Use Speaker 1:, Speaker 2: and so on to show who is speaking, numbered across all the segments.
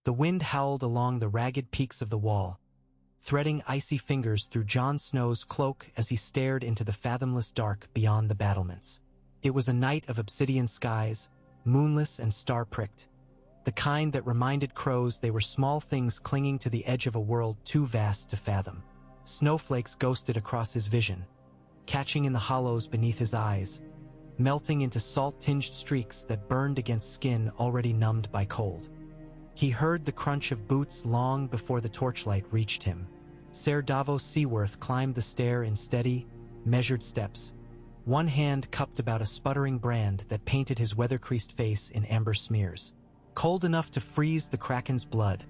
Speaker 1: The wind howled along the ragged peaks of the wall, threading icy fingers through Jon Snow's cloak as he stared into the fathomless dark beyond the battlements. It was a night of obsidian skies, moonless and star-pricked, the kind that reminded crows they were small things clinging to the edge of a world too vast to fathom. Snowflakes ghosted across his vision, catching in the hollows beneath his eyes, melting into salt-tinged streaks that burned against skin already numbed by cold. He heard the crunch of boots long before the torchlight reached him. Ser Davos Seaworth climbed the stair in steady, measured steps, one hand cupped about a sputtering brand that painted his weather-creased face in amber smears. Cold enough to freeze the Kraken's blood,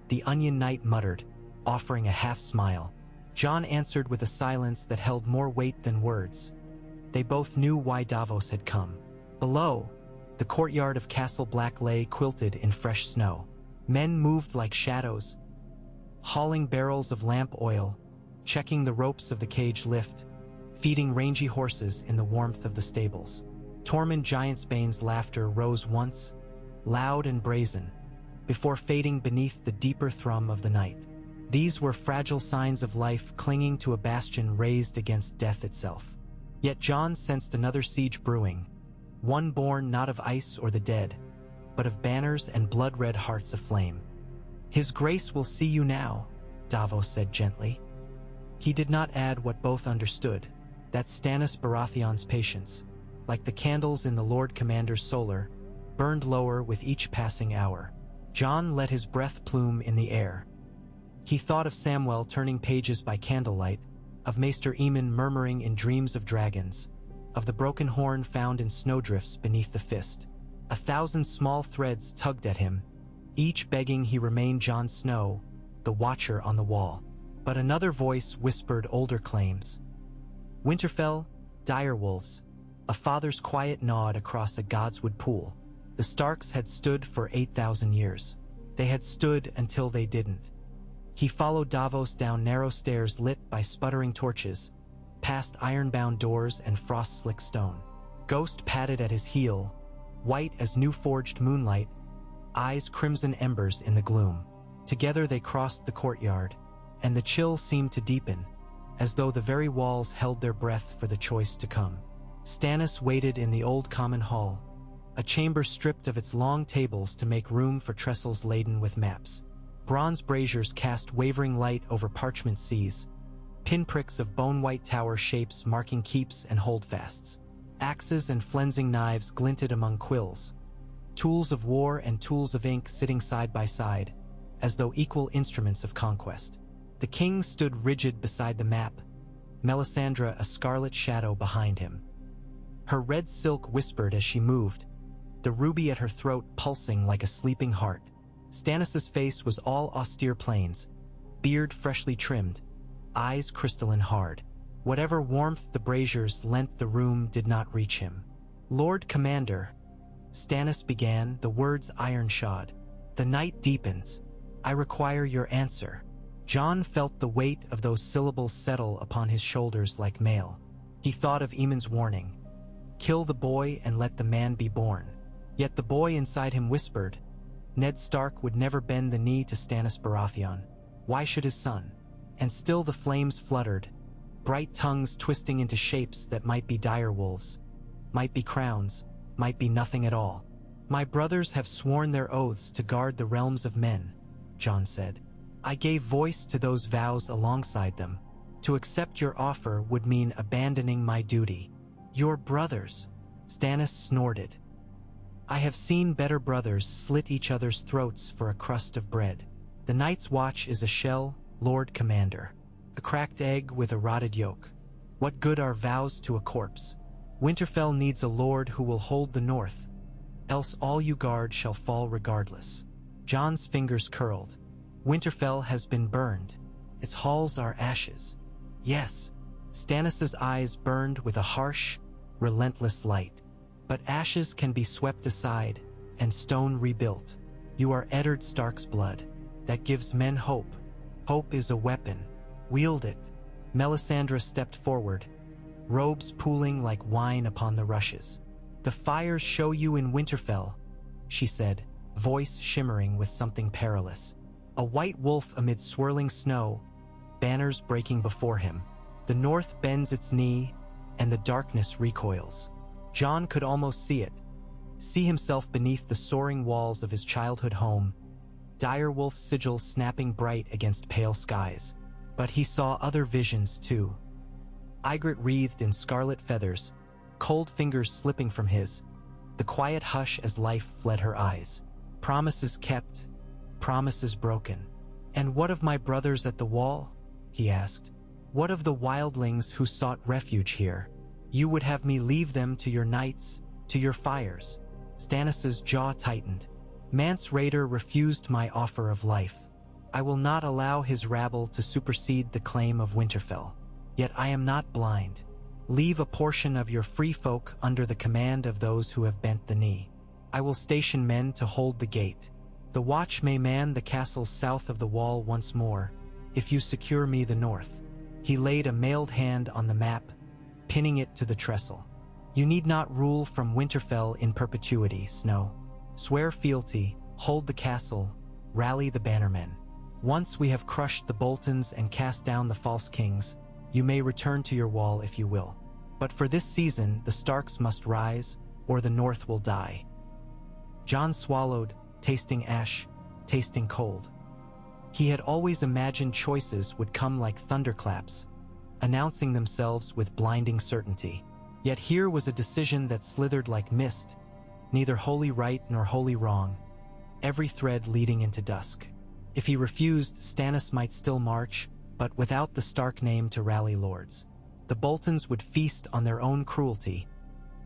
Speaker 1: the Onion Knight muttered, offering a half-smile. Jon answered with a silence that held more weight than words. They both knew why Davos had come. Below, the courtyard of Castle Black lay quilted in fresh snow. Men moved like shadows, hauling barrels of lamp oil, checking the ropes of the cage lift, feeding rangy horses in the warmth of the stables. Tormund Giantsbane's laughter rose once, loud and brazen, before fading beneath the deeper thrum of the night. These were fragile signs of life clinging to a bastion raised against death itself. Yet Jon sensed another siege brewing, one born not of ice or the dead, but of banners and blood-red hearts aflame. "His grace will see you now," Davos said gently. He did not add what both understood, that Stannis Baratheon's patience, like the candles in the Lord Commander's solar, burned lower with each passing hour. Jon let his breath plume in the air. He thought of Samwell turning pages by candlelight, of Maester Aemon murmuring in dreams of dragons, of the broken horn found in snowdrifts beneath the fist. 1,000 small threads tugged at him, each begging he remain Jon Snow, the watcher on the wall. But another voice whispered older claims. Winterfell, direwolves, a father's quiet nod across a godswood pool. The Starks had stood for 8,000 years. They had stood until they didn't. He followed Davos down narrow stairs lit by sputtering torches, past iron-bound doors and frost-slick stone. Ghost padded at his heel, white as new-forged moonlight, eyes crimson embers in the gloom. Together they crossed the courtyard, and the chill seemed to deepen, as though the very walls held their breath for the choice to come. Stannis waited in the old common hall, a chamber stripped of its long tables to make room for trestles laden with maps. Bronze braziers cast wavering light over parchment seas, pinpricks of bone-white tower shapes marking keeps and holdfasts. Axes and flensing knives glinted among quills, tools of war and tools of ink sitting side by side, as though equal instruments of conquest. The king stood rigid beside the map, Melisandre a scarlet shadow behind him. Her red silk whispered as she moved, the ruby at her throat pulsing like a sleeping heart. Stannis's face was all austere plains, beard freshly trimmed, eyes crystalline hard. Whatever warmth the braziers lent the room did not reach him. "Lord Commander," Stannis began, the words iron-shod. "The night deepens. I require your answer." Jon felt the weight of those syllables settle upon his shoulders like mail. He thought of Aemon's warning, "Kill the boy and let the man be born." Yet the boy inside him whispered, Ned Stark would never bend the knee to Stannis Baratheon. Why should his son? And still the flames fluttered, bright tongues twisting into shapes that might be direwolves, might be crowns, might be nothing at all. "My brothers have sworn their oaths to guard the realms of men," Jon said. "I gave voice to those vows alongside them. To accept your offer would mean abandoning my duty." "Your brothers," Stannis snorted. "I have seen better brothers slit each other's throats for a crust of bread. The Night's Watch is a shell, Lord Commander. A cracked egg with a rotted yolk. What good are vows to a corpse? Winterfell needs a lord who will hold the north, else all you guard shall fall regardless." Jon's fingers curled. "Winterfell has been burned. Its halls are ashes." "Yes." Stannis's eyes burned with a harsh, relentless light. "But ashes can be swept aside, and stone rebuilt. You are Eddard Stark's blood. That gives men hope. Hope is a weapon. Wield it." Melisandre stepped forward, robes pooling like wine upon the rushes. "The fires show you in Winterfell," she said, voice shimmering with something perilous. A white wolf amid swirling snow, banners breaking before him. The north bends its knee, and the darkness recoils. Jon could almost see himself beneath the soaring walls of his childhood home, direwolf sigils snapping bright against pale skies. But he saw other visions too. Ygritte wreathed in scarlet feathers, cold fingers slipping from his, the quiet hush as life fled her eyes. Promises kept, promises broken. "And what of my brothers at the wall?" he asked. "What of the wildlings who sought refuge here? You would have me leave them to your nights, to your fires." Stannis's jaw tightened. "Mance Rayder refused my offer of life. I will not allow his rabble to supersede the claim of Winterfell. Yet I am not blind. Leave a portion of your free folk under the command of those who have bent the knee. I will station men to hold the gate. The watch may man the castles south of the wall once more, if you secure me the north." He laid a mailed hand on the map, pinning it to the trestle. "You need not rule from Winterfell in perpetuity, Snow. Swear fealty, hold the castle, rally the bannermen. Once we have crushed the Boltons and cast down the false kings, you may return to your wall if you will. But for this season, the Starks must rise, or the North will die." Jon swallowed, tasting ash, tasting cold. He had always imagined choices would come like thunderclaps, announcing themselves with blinding certainty. Yet here was a decision that slithered like mist, neither wholly right nor wholly wrong, every thread leading into dusk. If he refused, Stannis might still march, but without the Stark name to rally lords. The Boltons would feast on their own cruelty,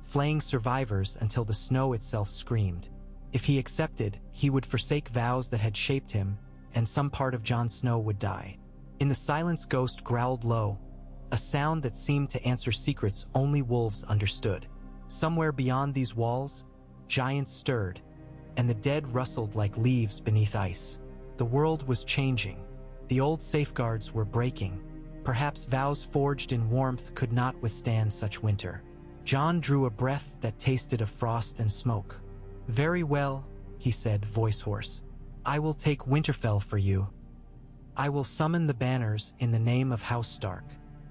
Speaker 1: flaying survivors until the snow itself screamed. If he accepted, he would forsake vows that had shaped him, and some part of Jon Snow would die. In the silence, Ghost growled low, a sound that seemed to answer secrets only wolves understood. Somewhere beyond these walls, giants stirred, and the dead rustled like leaves beneath ice. The world was changing. The old safeguards were breaking. Perhaps vows forged in warmth could not withstand such winter. Jon drew a breath that tasted of frost and smoke. "Very well," he said, voice hoarse. "I will take Winterfell for you. I will summon the banners in the name of House Stark."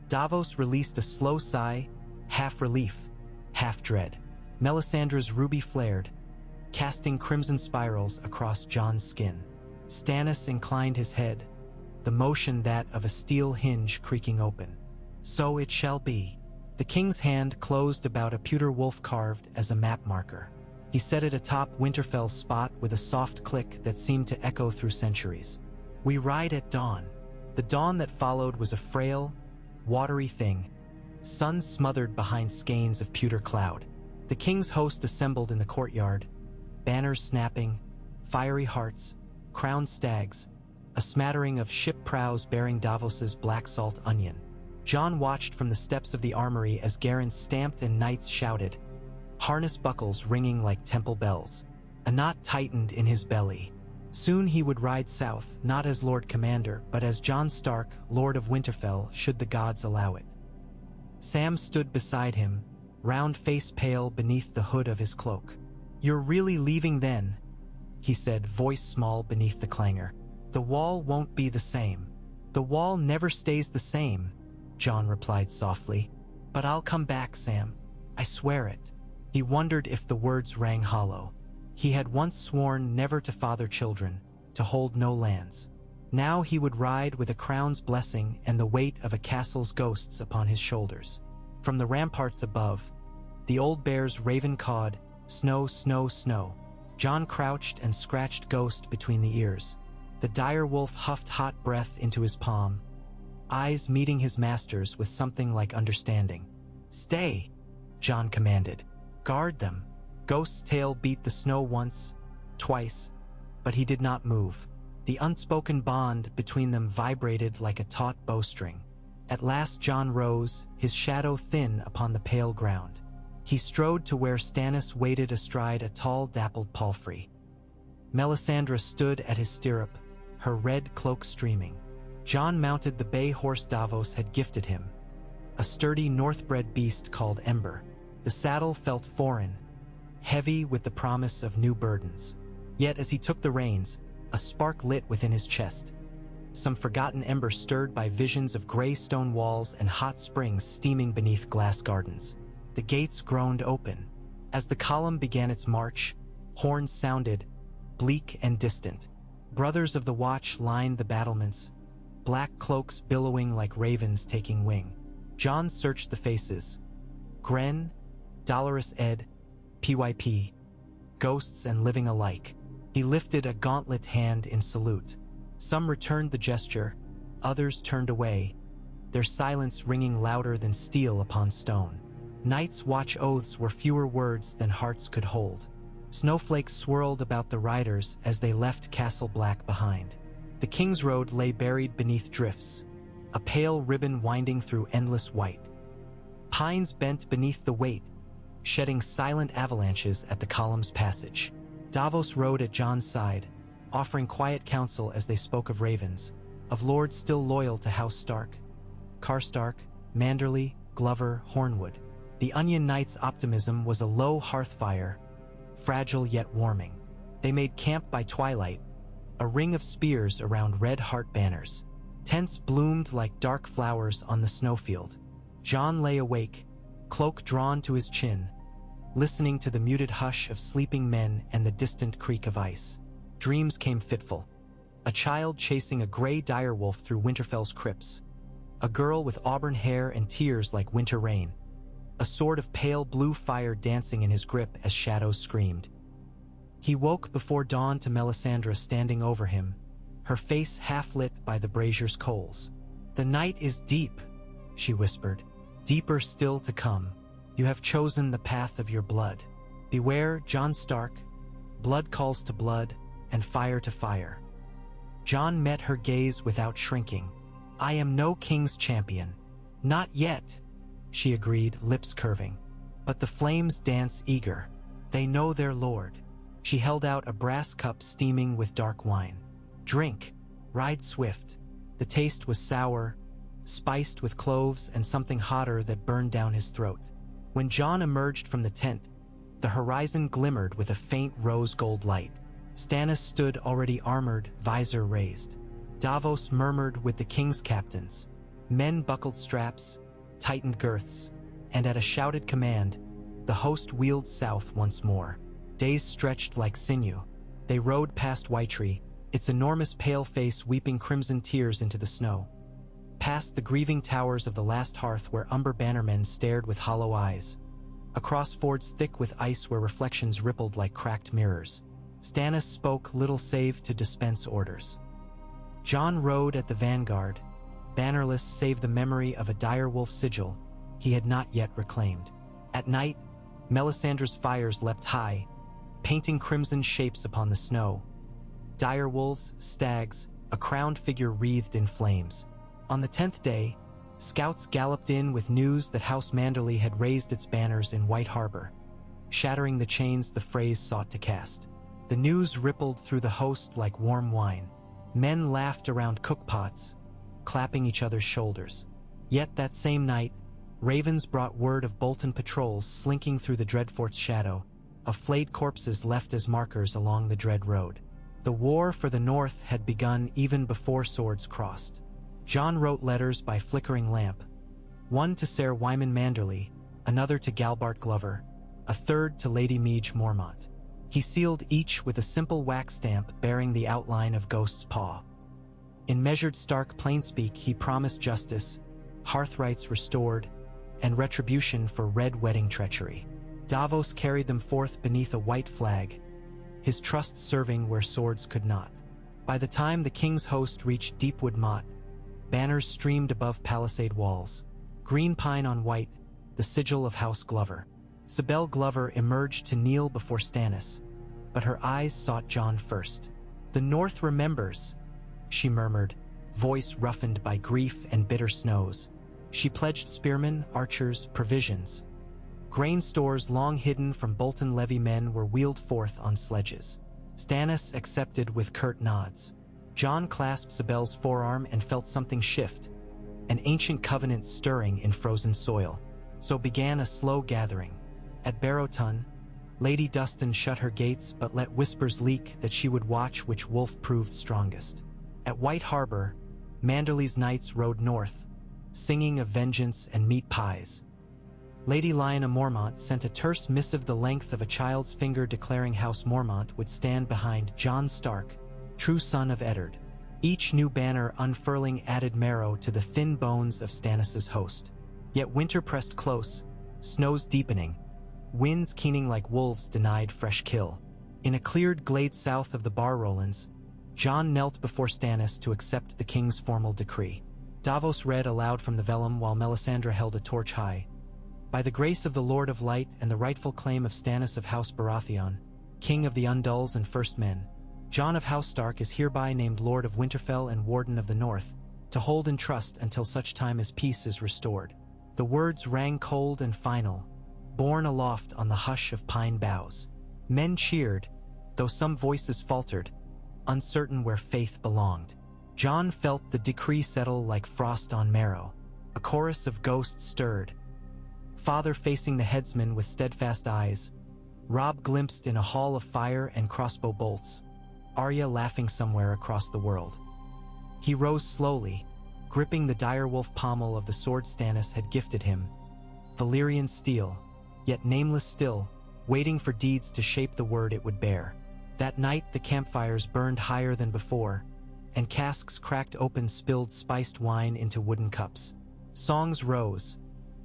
Speaker 1: Davos released a slow sigh, half relief, half dread. Melisandre's ruby flared, casting crimson spirals across Jon's skin. Stannis inclined his head, the motion that of a steel hinge creaking open. "So it shall be." The king's hand closed about a pewter wolf carved as a map marker. He set it atop Winterfell's spot with a soft click that seemed to echo through centuries. "We ride at dawn." The dawn that followed was a frail, watery thing, sun smothered behind skeins of pewter cloud. The king's host assembled in the courtyard, banners snapping, fiery hearts, crowned stags, a smattering of ship prows bearing Davos's black salt onion. Jon watched from the steps of the armory as Garrons stamped and knights shouted, harness buckles ringing like temple bells. A knot tightened in his belly. Soon he would ride south, not as Lord Commander, but as Jon Stark, Lord of Winterfell, should the gods allow it. Sam stood beside him, round face pale beneath the hood of his cloak. "You're really leaving then?" he said, voice small beneath the clangor. "The wall won't be the same." "The wall never stays the same," Jon replied softly. "But I'll come back, Sam. I swear it." He wondered if the words rang hollow. He had once sworn never to father children, to hold no lands. Now he would ride with a crown's blessing and the weight of a castle's ghosts upon his shoulders. From the ramparts above, the old bears raven cawed, "Snow, snow, snow." Jon crouched and scratched Ghost between the ears. The dire wolf huffed hot breath into his palm, eyes meeting his master's with something like understanding. "Stay," Jon commanded. "Guard them." Ghost's tail beat the snow once, twice, but he did not move. The unspoken bond between them vibrated like a taut bowstring. At last Jon rose, his shadow thin upon the pale ground. He strode to where Stannis waited astride a tall dappled palfrey. Melisandre stood at his stirrup, her red cloak streaming. Jon mounted the bay horse Davos had gifted him, a sturdy northbred beast called Ember. The saddle felt foreign, heavy with the promise of new burdens. Yet as he took the reins, a spark lit within his chest. Some forgotten ember stirred by visions of gray stone walls and hot springs steaming beneath glass gardens. The gates groaned open. As the column began its march, horns sounded, bleak and distant. Brothers of the Watch lined the battlements, black cloaks billowing like ravens taking wing. Jon searched the faces. Gren, Dolorous Ed, PYP, ghosts and living alike. He lifted a gauntlet hand in salute. Some returned the gesture, others turned away, their silence ringing louder than steel upon stone. Night's watch oaths were fewer words than hearts could hold. Snowflakes swirled about the riders as they left Castle Black behind. The King's Road lay buried beneath drifts, a pale ribbon winding through endless white. Pines bent beneath the weight, shedding silent avalanches at the column's passage. Davos rode at Jon's side, offering quiet counsel as they spoke of ravens, of lords still loyal to House Stark. Karstark, Manderly, Glover, Hornwood. The Onion Knight's optimism was a low hearth fire, fragile yet warming. They made camp by twilight, a ring of spears around red heart banners. Tents bloomed like dark flowers on the snowfield. Jon lay awake, cloak drawn to his chin, listening to the muted hush of sleeping men and the distant creak of ice. Dreams came fitful. A child chasing a gray direwolf through Winterfell's crypts. A girl with auburn hair and tears like winter rain. A sword of pale blue fire dancing in his grip as shadows screamed. He woke before dawn to Melisandre standing over him, her face half-lit by the brazier's coals. "The night is deep," she whispered. "Deeper still to come. You have chosen the path of your blood. Beware, Jon Stark. Blood calls to blood, and fire to fire." Jon met her gaze without shrinking. "I am no king's champion. Not yet," she agreed, lips curving. "But the flames dance eager. They know their lord." She held out a brass cup steaming with dark wine. "Drink. Ride swift." The taste was sour, spiced with cloves and something hotter that burned down his throat. When Jon emerged from the tent, the horizon glimmered with a faint rose-gold light. Stannis stood already armored, visor raised. Davos murmured with the king's captains. Men buckled straps, tightened girths, and at a shouted command, the host wheeled south once more. Days stretched like sinew. They rode past Whitetree, its enormous pale face weeping crimson tears into the snow. Past the grieving towers of the last hearth where umber bannermen stared with hollow eyes. Across fords thick with ice where reflections rippled like cracked mirrors. Stannis spoke little save to dispense orders. Jon rode at the vanguard, bannerless save the memory of a direwolf sigil he had not yet reclaimed. At night, Melisandre's fires leapt high, painting crimson shapes upon the snow. Direwolves, stags, a crowned figure wreathed in flames. On the 10th day, scouts galloped in with news that House Manderly had raised its banners in White Harbor, shattering the chains the Freys sought to cast. The news rippled through the host like warm wine. Men laughed around cookpots, clapping each other's shoulders. Yet that same night, ravens brought word of Bolton patrols slinking through the Dreadfort's shadow, of flayed corpses left as markers along the Dread Road. The war for the North had begun even before swords crossed. Jon wrote letters by flickering lamp, one to Ser Wyman Manderly, another to Galbart Glover, a third to Lady Meege Mormont. He sealed each with a simple wax stamp bearing the outline of Ghost's paw. In measured Stark plainspeak, he promised justice, hearth rights restored, and retribution for Red Wedding treachery. Davos carried them forth beneath a white flag, his trust serving where swords could not. By the time the king's host reached Deepwood Motte, banners streamed above palisade walls. Green pine on white, the sigil of House Glover. Sibel Glover emerged to kneel before Stannis, but her eyes sought Jon first. "The North remembers," she murmured, voice roughened by grief and bitter snows. She pledged spearmen, archers, provisions. Grain stores long hidden from Bolton levy men were wheeled forth on sledges. Stannis accepted with curt nods. Jon clasped Sibel's forearm and felt something shift, an ancient covenant stirring in frozen soil. So began a slow gathering. At Barrowton, Lady Dustin shut her gates but let whispers leak that she would watch which wolf proved strongest. At White Harbor, Manderley's knights rode north, singing of vengeance and meat pies. Lady Lyanna Mormont sent a terse missive the length of a child's finger declaring House Mormont would stand behind Jon Stark, true son of Eddard. Each new banner unfurling added marrow to the thin bones of Stannis' host. Yet winter pressed close, snows deepening, winds keening like wolves denied fresh kill. In a cleared glade south of the Bar Rollins, Jon knelt before Stannis to accept the king's formal decree. Davos read aloud from the vellum while Melisandre held a torch high. By the grace of the Lord of Light and the rightful claim of Stannis of House Baratheon, King of the Undulls and First Men, Jon of House Stark is hereby named Lord of Winterfell and Warden of the North, to hold in trust until such time as peace is restored. The words rang cold and final, borne aloft on the hush of pine boughs. Men cheered, though some voices faltered, uncertain where faith belonged. Jon felt the decree settle like frost on marrow. A chorus of ghosts stirred. Father facing the headsman with steadfast eyes, Robb glimpsed in a hall of fire and crossbow bolts, Arya laughing somewhere across the world. He rose slowly, gripping the direwolf pommel of the sword Stannis had gifted him, Valyrian steel, yet nameless still, waiting for deeds to shape the word it would bear. That night the campfires burned higher than before, and casks cracked open spilled spiced wine into wooden cups. Songs rose,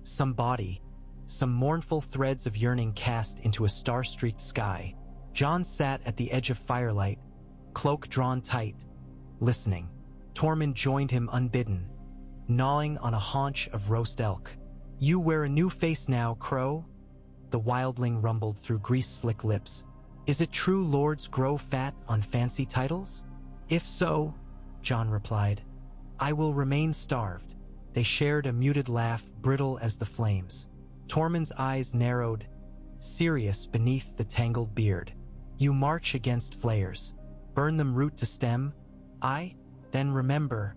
Speaker 1: some bawdy, some mournful threads of yearning cast into a star-streaked sky. Jon sat at the edge of firelight, cloak drawn tight, listening. Tormund joined him unbidden, gnawing on a haunch of roast elk. "You wear a new face now, Crow?" The wildling rumbled through grease-slick lips. "Is it true lords grow fat on fancy titles?" "If so," Jon replied, "I will remain starved." They shared a muted laugh, brittle as the flames. Tormund's eyes narrowed, serious beneath the tangled beard. "You march against flayers, burn them root to stem? Aye? Then remember,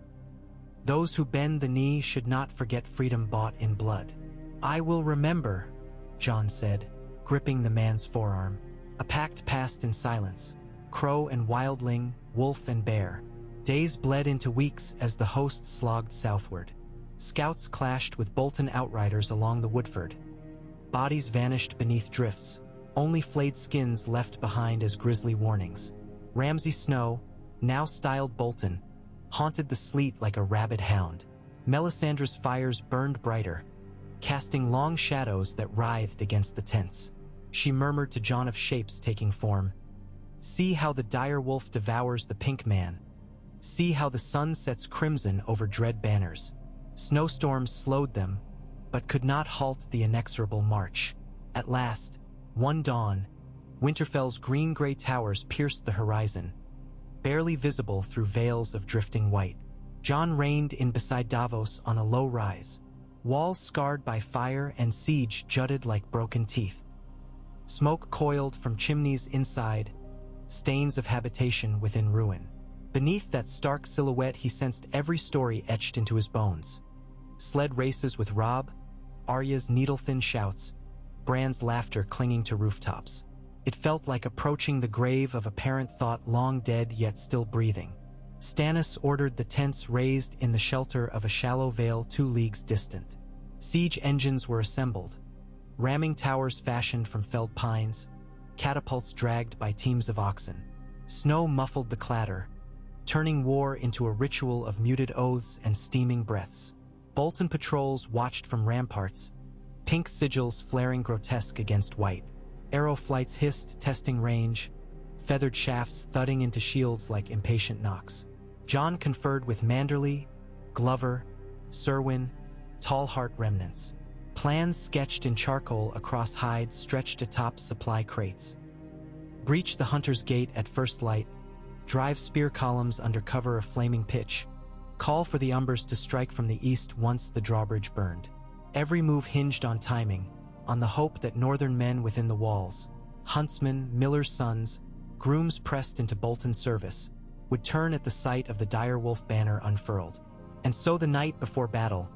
Speaker 1: those who bend the knee should not forget freedom bought in blood." "I will remember," Jon said, gripping the man's forearm. A pact passed in silence. Crow and wildling, wolf and bear. Days bled into weeks as the host slogged southward. Scouts clashed with Bolton outriders along the Woodford. Bodies vanished beneath drifts, only flayed skins left behind as grisly warnings. Ramsay Snow, now styled Bolton, haunted the sleet like a rabid hound. Melisandre's fires burned brighter, casting long shadows that writhed against the tents. She murmured to Jon of shapes taking form, "See how the dire wolf devours the pink man. See how the sun sets crimson over dread banners." Snowstorms slowed them, but could not halt the inexorable march. At last, one dawn, Winterfell's green-gray towers pierced the horizon, barely visible through veils of drifting white. Jon reined in beside Davos on a low rise. Walls scarred by fire and siege jutted like broken teeth. Smoke coiled from chimneys inside, stains of habitation within ruin. Beneath that stark silhouette he sensed every story etched into his bones. Sled races with Robb, Arya's needle-thin shouts, Bran's laughter clinging to rooftops. It felt like approaching the grave of a parent thought long dead yet still breathing. Stannis ordered the tents raised in the shelter of a shallow vale 2 leagues distant. Siege engines were assembled, ramming towers fashioned from felled pines, catapults dragged by teams of oxen. Snow muffled the clatter, turning war into a ritual of muted oaths and steaming breaths. Bolton patrols watched from ramparts, pink sigils flaring grotesque against white. Arrow flights hissed, testing range, feathered shafts thudding into shields like impatient knocks. Jon conferred with Manderley, Glover, Serwyn, Tallheart remnants. Plans sketched in charcoal across hides stretched atop supply crates. Breach the Hunter's Gate at first light, drive spear columns under cover of flaming pitch, call for the Umbers to strike from the east once the drawbridge burned. Every move hinged on timing, on the hope that northern men within the walls, huntsmen, millers' sons, grooms pressed into Bolton's service, would turn at the sight of the direwolf banner unfurled. And so the night before battle,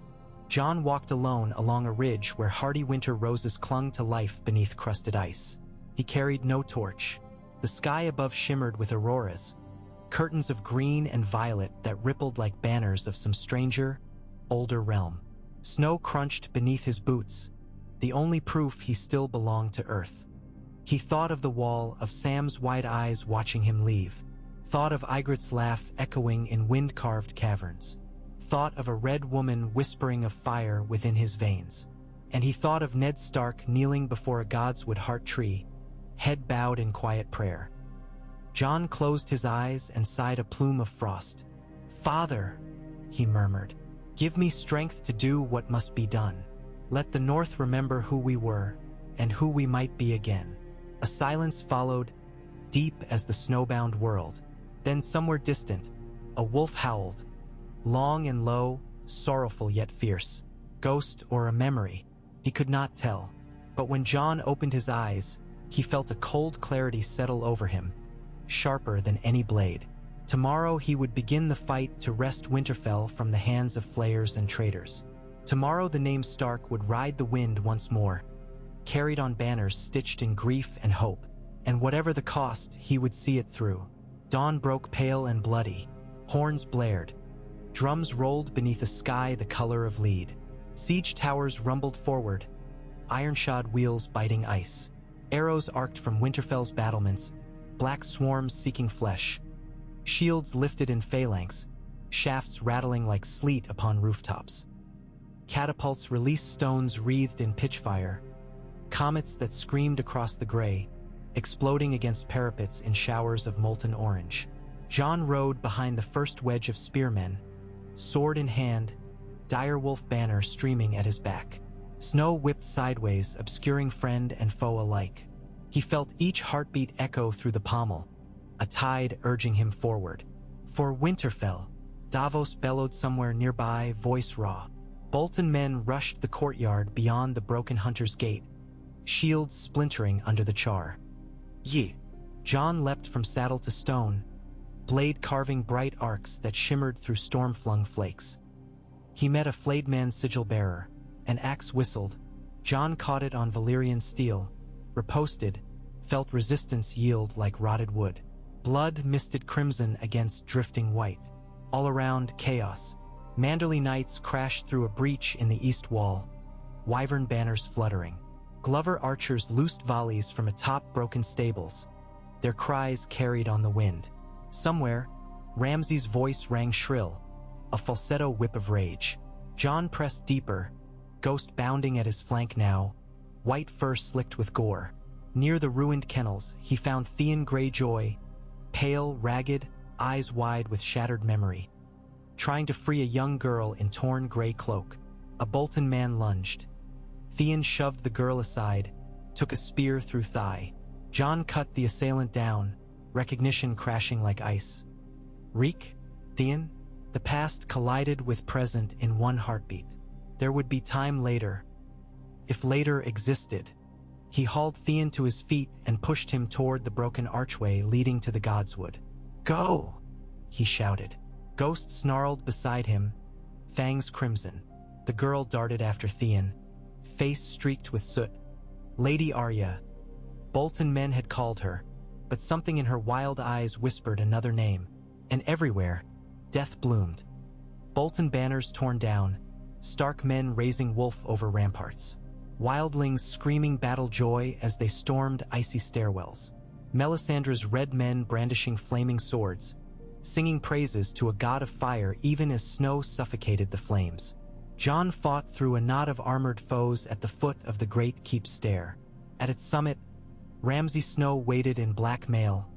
Speaker 1: Jon walked alone along a ridge where hardy winter roses clung to life beneath crusted ice. He carried no torch. The sky above shimmered with auroras, curtains of green and violet that rippled like banners of some stranger, older realm. Snow crunched beneath his boots, the only proof he still belonged to Earth. He thought of the wall, of Sam's wide eyes watching him leave, thought of Ygritte's laugh echoing in wind-carved caverns, thought of a red woman whispering of fire within his veins. And he thought of Ned Stark kneeling before a godswood heart tree, head bowed in quiet prayer. Jon closed his eyes and sighed a plume of frost. "Father," he murmured, "give me strength to do what must be done. Let the North remember who we were and who we might be again." A silence followed, deep as the snowbound world. Then somewhere distant, a wolf howled, long and low, sorrowful yet fierce. Ghost or a memory, he could not tell. But when Jon opened his eyes, he felt a cold clarity settle over him, sharper than any blade. Tomorrow he would begin the fight to wrest Winterfell from the hands of flayers and traitors. Tomorrow the name Stark would ride the wind once more, carried on banners stitched in grief and hope, and whatever the cost, he would see it through. Dawn broke pale and bloody, horns blared, drums rolled beneath a sky the color of lead. Siege towers rumbled forward, iron-shod wheels biting ice. Arrows arced from Winterfell's battlements, black swarms seeking flesh. Shields lifted in phalanx, shafts rattling like sleet upon rooftops. Catapults released stones wreathed in pitchfire, comets that screamed across the gray, exploding against parapets in showers of molten orange. Jon rode behind the first wedge of spearmen, sword in hand, direwolf banner streaming at his back. Snow whipped sideways, obscuring friend and foe alike. He felt each heartbeat echo through the pommel, a tide urging him forward. For Winterfell, Davos bellowed somewhere nearby, voice raw. Bolton men rushed the courtyard beyond the broken hunter's gate, shields splintering under the char. Ye! Jon leapt from saddle to stone, blade carving bright arcs that shimmered through storm-flung flakes. He met a flayed man's sigil-bearer. An axe whistled. Jon caught it on Valyrian steel, riposted, felt resistance yield like rotted wood. Blood misted crimson against drifting white. All around, chaos. Manderly knights crashed through a breach in the east wall, wyvern banners fluttering. Glover archers loosed volleys from atop broken stables, their cries carried on the wind. Somewhere, Ramsay's voice rang shrill, a falsetto whip of rage. Jon pressed deeper, Ghost bounding at his flank now, white fur slicked with gore. Near the ruined kennels, he found Theon Greyjoy, pale, ragged, eyes wide with shattered memory, trying to free a young girl in torn gray cloak. A Bolton man lunged. Theon shoved the girl aside, took a spear through thigh. Jon cut the assailant down, recognition crashing like ice. Reek? Theon? The past collided with present in one heartbeat. There would be time later, if later existed. He hauled Theon to his feet and pushed him toward the broken archway leading to the godswood. "Go!" he shouted. Ghost snarled beside him, fangs crimson. The girl darted after Theon, face streaked with soot. Lady Arya. Bolton men had called her, but something in her wild eyes whispered another name. And everywhere, death bloomed. Bolton banners torn down, Stark men raising wolf over ramparts. Wildlings screaming battle joy as they stormed icy stairwells. Melisandre's red men brandishing flaming swords, singing praises to a god of fire even as snow suffocated the flames. Jon fought through a knot of armored foes at the foot of the great keep stair. At its summit, Ramsay Snow waited in black mail,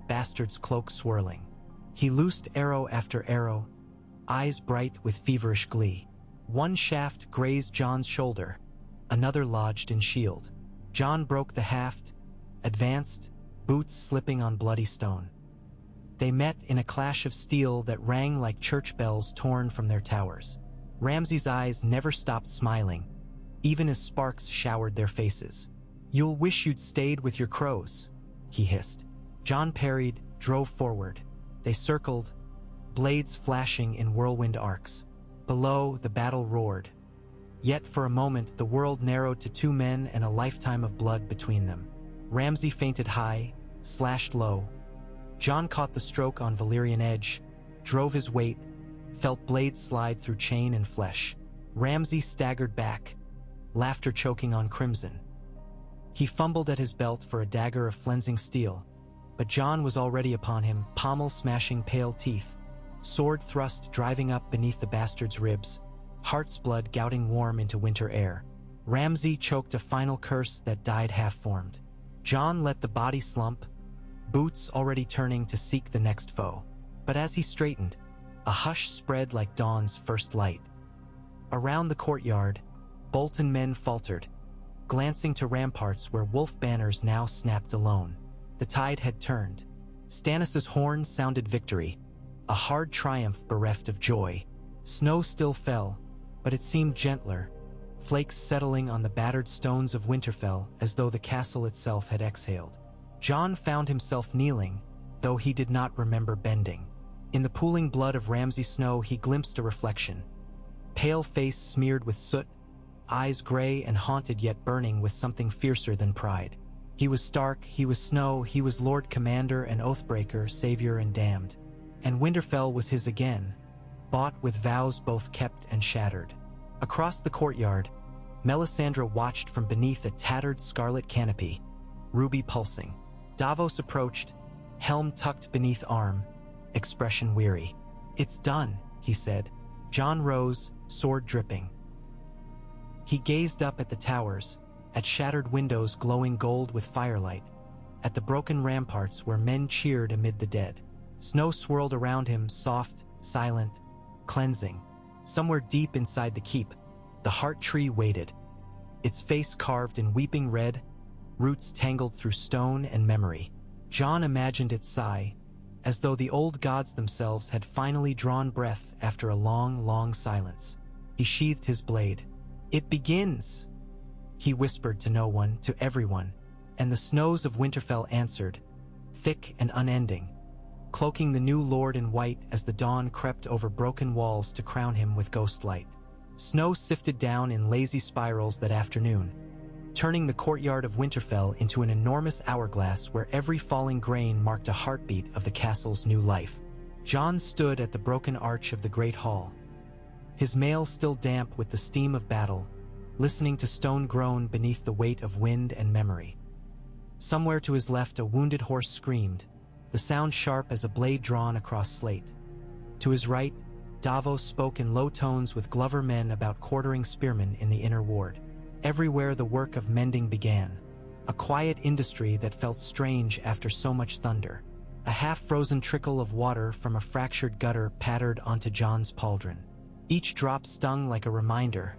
Speaker 1: Bastard's cloak swirling. He loosed arrow after arrow, eyes bright with feverish glee. One shaft grazed Jon's shoulder, another lodged in shield. Jon broke the haft, advanced, boots slipping on bloody stone. They met in a clash of steel that rang like church bells torn from their towers. Ramsay's eyes never stopped smiling, even as sparks showered their faces. "You'll wish you'd stayed with your crows," he hissed. Jon parried, drove forward. They circled, blades flashing in whirlwind arcs. Below, the battle roared. Yet for a moment, the world narrowed to two men and a lifetime of blood between them. Ramsay feinted high, slashed low. Jon caught the stroke on Valyrian edge, drove his weight, felt blades slide through chain and flesh. Ramsay staggered back, laughter choking on crimson. He fumbled at his belt for a dagger of flensing steel, but Jon was already upon him, pommel smashing pale teeth, sword thrust driving up beneath the bastard's ribs, heart's blood gouting warm into winter air. Ramsay choked a final curse that died half-formed. Jon let the body slump, boots already turning to seek the next foe. But as he straightened, a hush spread like dawn's first light. Around the courtyard, Bolton men faltered, glancing to ramparts where wolf banners now snapped alone. The tide had turned. Stannis' horn sounded victory, a hard triumph bereft of joy. Snow still fell, but it seemed gentler, flakes settling on the battered stones of Winterfell as though the castle itself had exhaled. Jon found himself kneeling, though he did not remember bending. In the pooling blood of Ramsay snow he glimpsed a reflection. Pale face smeared with soot, eyes gray and haunted yet burning with something fiercer than pride. He was Stark, he was Snow, he was Lord Commander and Oathbreaker, Savior and Damned. And Winterfell was his again, bought with vows both kept and shattered. Across the courtyard, Melisandre watched from beneath a tattered scarlet canopy, ruby pulsing. Davos approached, helm tucked beneath arm, expression weary. "It's done," he said. Jon rose, sword dripping. He gazed up at the towers, at shattered windows glowing gold with firelight, at the broken ramparts where men cheered amid the dead. Snow swirled around him, soft, silent, cleansing. Somewhere deep inside the keep, the heart tree waited, its face carved in weeping red, roots tangled through stone and memory. Jon imagined its sigh, as though the old gods themselves had finally drawn breath after a long, long silence. He sheathed his blade. "It begins," he whispered to no one, to everyone, and the snows of Winterfell answered, thick and unending, cloaking the new lord in white as the dawn crept over broken walls to crown him with ghost light. Snow sifted down in lazy spirals that afternoon, turning the courtyard of Winterfell into an enormous hourglass where every falling grain marked a heartbeat of the castle's new life. Jon stood at the broken arch of the great hall, his mail still damp with the steam of battle, listening to stone groan beneath the weight of wind and memory. Somewhere to his left a wounded horse screamed, the sound sharp as a blade drawn across slate. To his right, Davos spoke in low tones with Glover men about quartering spearmen in the inner ward. Everywhere the work of mending began, a quiet industry that felt strange after so much thunder. A half-frozen trickle of water from a fractured gutter pattered onto Jon's pauldron. Each drop stung like a reminder.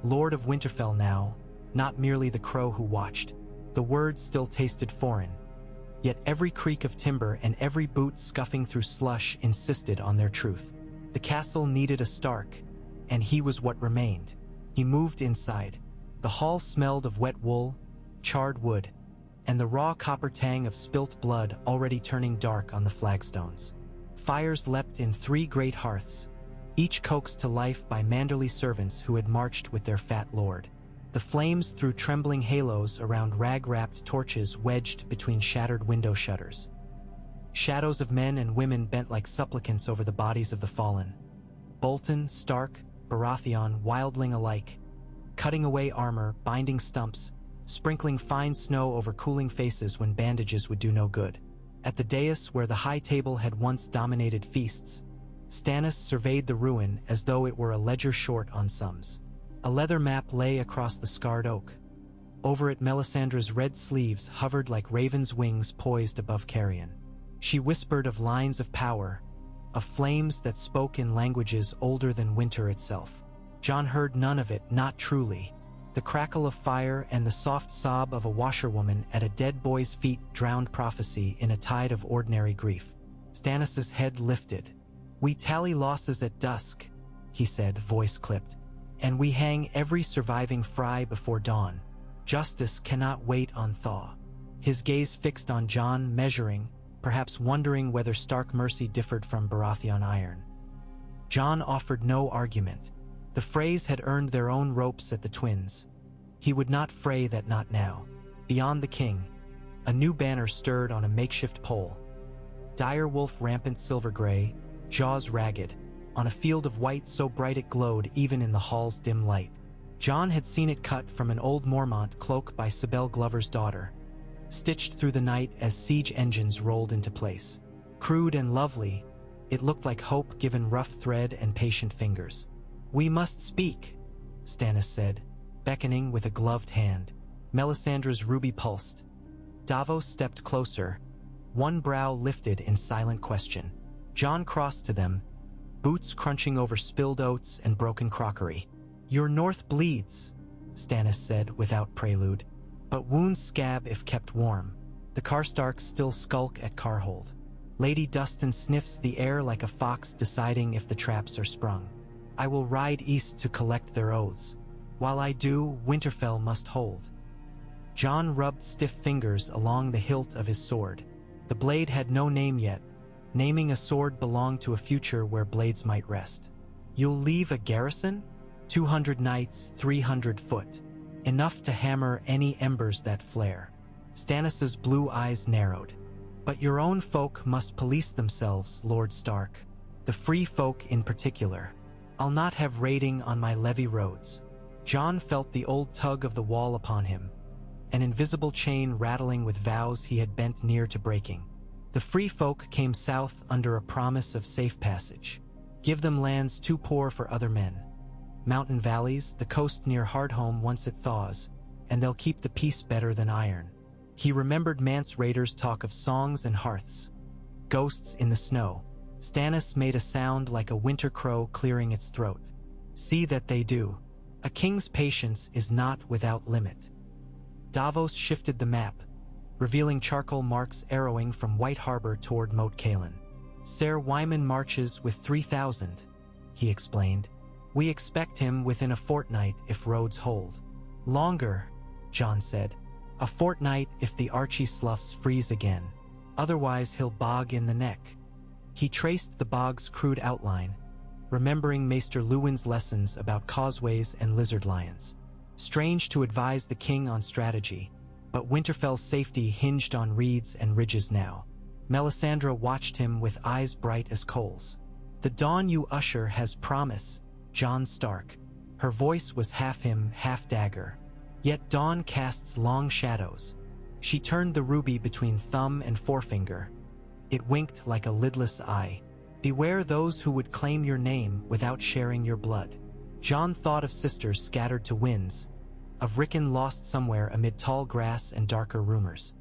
Speaker 1: Lord of Winterfell now, not merely the crow who watched. The words still tasted foreign. Yet every creak of timber and every boot scuffing through slush insisted on their truth. The castle needed a Stark, and he was what remained. He moved inside. The hall smelled of wet wool, charred wood, and the raw copper tang of spilt blood already turning dark on the flagstones. Fires leapt in 3 great hearths, each coaxed to life by manderly servants who had marched with their fat lord. The flames threw trembling halos around rag-wrapped torches wedged between shattered window shutters. Shadows of men and women bent like supplicants over the bodies of the fallen. Bolton, Stark, Baratheon, wildling alike, cutting away armor, binding stumps, sprinkling fine snow over cooling faces when bandages would do no good. At the dais where the high table had once dominated feasts, Stannis surveyed the ruin as though it were a ledger short on sums. A leather map lay across the scarred oak. Over it Melisandre's red sleeves hovered like raven's wings poised above carrion. She whispered of lines of power, of flames that spoke in languages older than winter itself. Jon heard none of it, not truly. The crackle of fire and the soft sob of a washerwoman at a dead boy's feet drowned prophecy in a tide of ordinary grief. Stannis' head lifted. "We tally losses at dusk," he said, voice clipped, "and we hang every surviving fry before dawn. Justice cannot wait on thaw." His gaze fixed on Jon, measuring, perhaps wondering whether Stark mercy differed from Baratheon iron. Jon offered no argument. The Freys had earned their own ropes at the Twins. He would not fray that, not now. Beyond the king, A new banner stirred on a makeshift pole. Dire wolf rampant silver-gray, jaws ragged, on a field of white so bright it glowed even in the hall's dim light. Jon had seen it cut from an old Mormont cloak by Sibel Glover's daughter, stitched through the night as siege engines rolled into place. Crude and lovely, it looked like hope given rough thread and patient fingers. "We must speak," Stannis said, beckoning with a gloved hand. Melisandre's ruby pulsed. Davos stepped closer, one brow lifted in silent question. Jon crossed to them, boots crunching over spilled oats and broken crockery. "Your north bleeds," Stannis said without prelude, "but wounds scab if kept warm. The Karstarks still skulk at Carhold. Lady Dustin sniffs the air like a fox deciding if the traps are sprung. I will ride east to collect their oaths. While I do, Winterfell must hold." Jon rubbed stiff fingers along the hilt of his sword. The blade had no name yet. Naming a sword belonged to a future where blades might rest. "You'll leave a garrison? 200 knights, 300 foot. Enough to hammer any embers that flare." Stannis's blue eyes narrowed. "But your own folk must police themselves, Lord Stark. The free folk in particular. I'll not have raiding on my levy roads." Jon felt the old tug of the wall upon him, an invisible chain rattling with vows he had bent near to breaking. The free folk came south under a promise of safe passage. Give them lands too poor for other men. Mountain valleys, the coast near Hardhome once it thaws, and they'll keep the peace better than iron. He remembered Mance raiders' talk of songs and hearths. Ghosts in the snow. Stannis made a sound like a winter crow clearing its throat. "See that they do. A king's patience is not without limit." Davos shifted the map, revealing charcoal marks arrowing from White Harbor toward Moat Cailin. "Ser Wyman marches with 3,000, he explained. "We expect him within a fortnight if roads hold." "Longer," Jon said. "A fortnight if the Archie sloughs freeze again. Otherwise he'll bog in the neck." He traced the bog's crude outline, remembering Maester Luwin's lessons about causeways and lizard lions. Strange to advise the king on strategy, but Winterfell's safety hinged on reeds and ridges now. Melisandre watched him with eyes bright as coals. "The dawn you usher has promise, Jon Stark." Her voice was half hymn, half dagger. "Yet dawn casts long shadows." She turned the ruby between thumb and forefinger. It winked like a lidless eye. "Beware those who would claim your name without sharing your blood." Jon thought of sisters scattered to winds, of Rickon lost somewhere amid tall grass and darker rumors.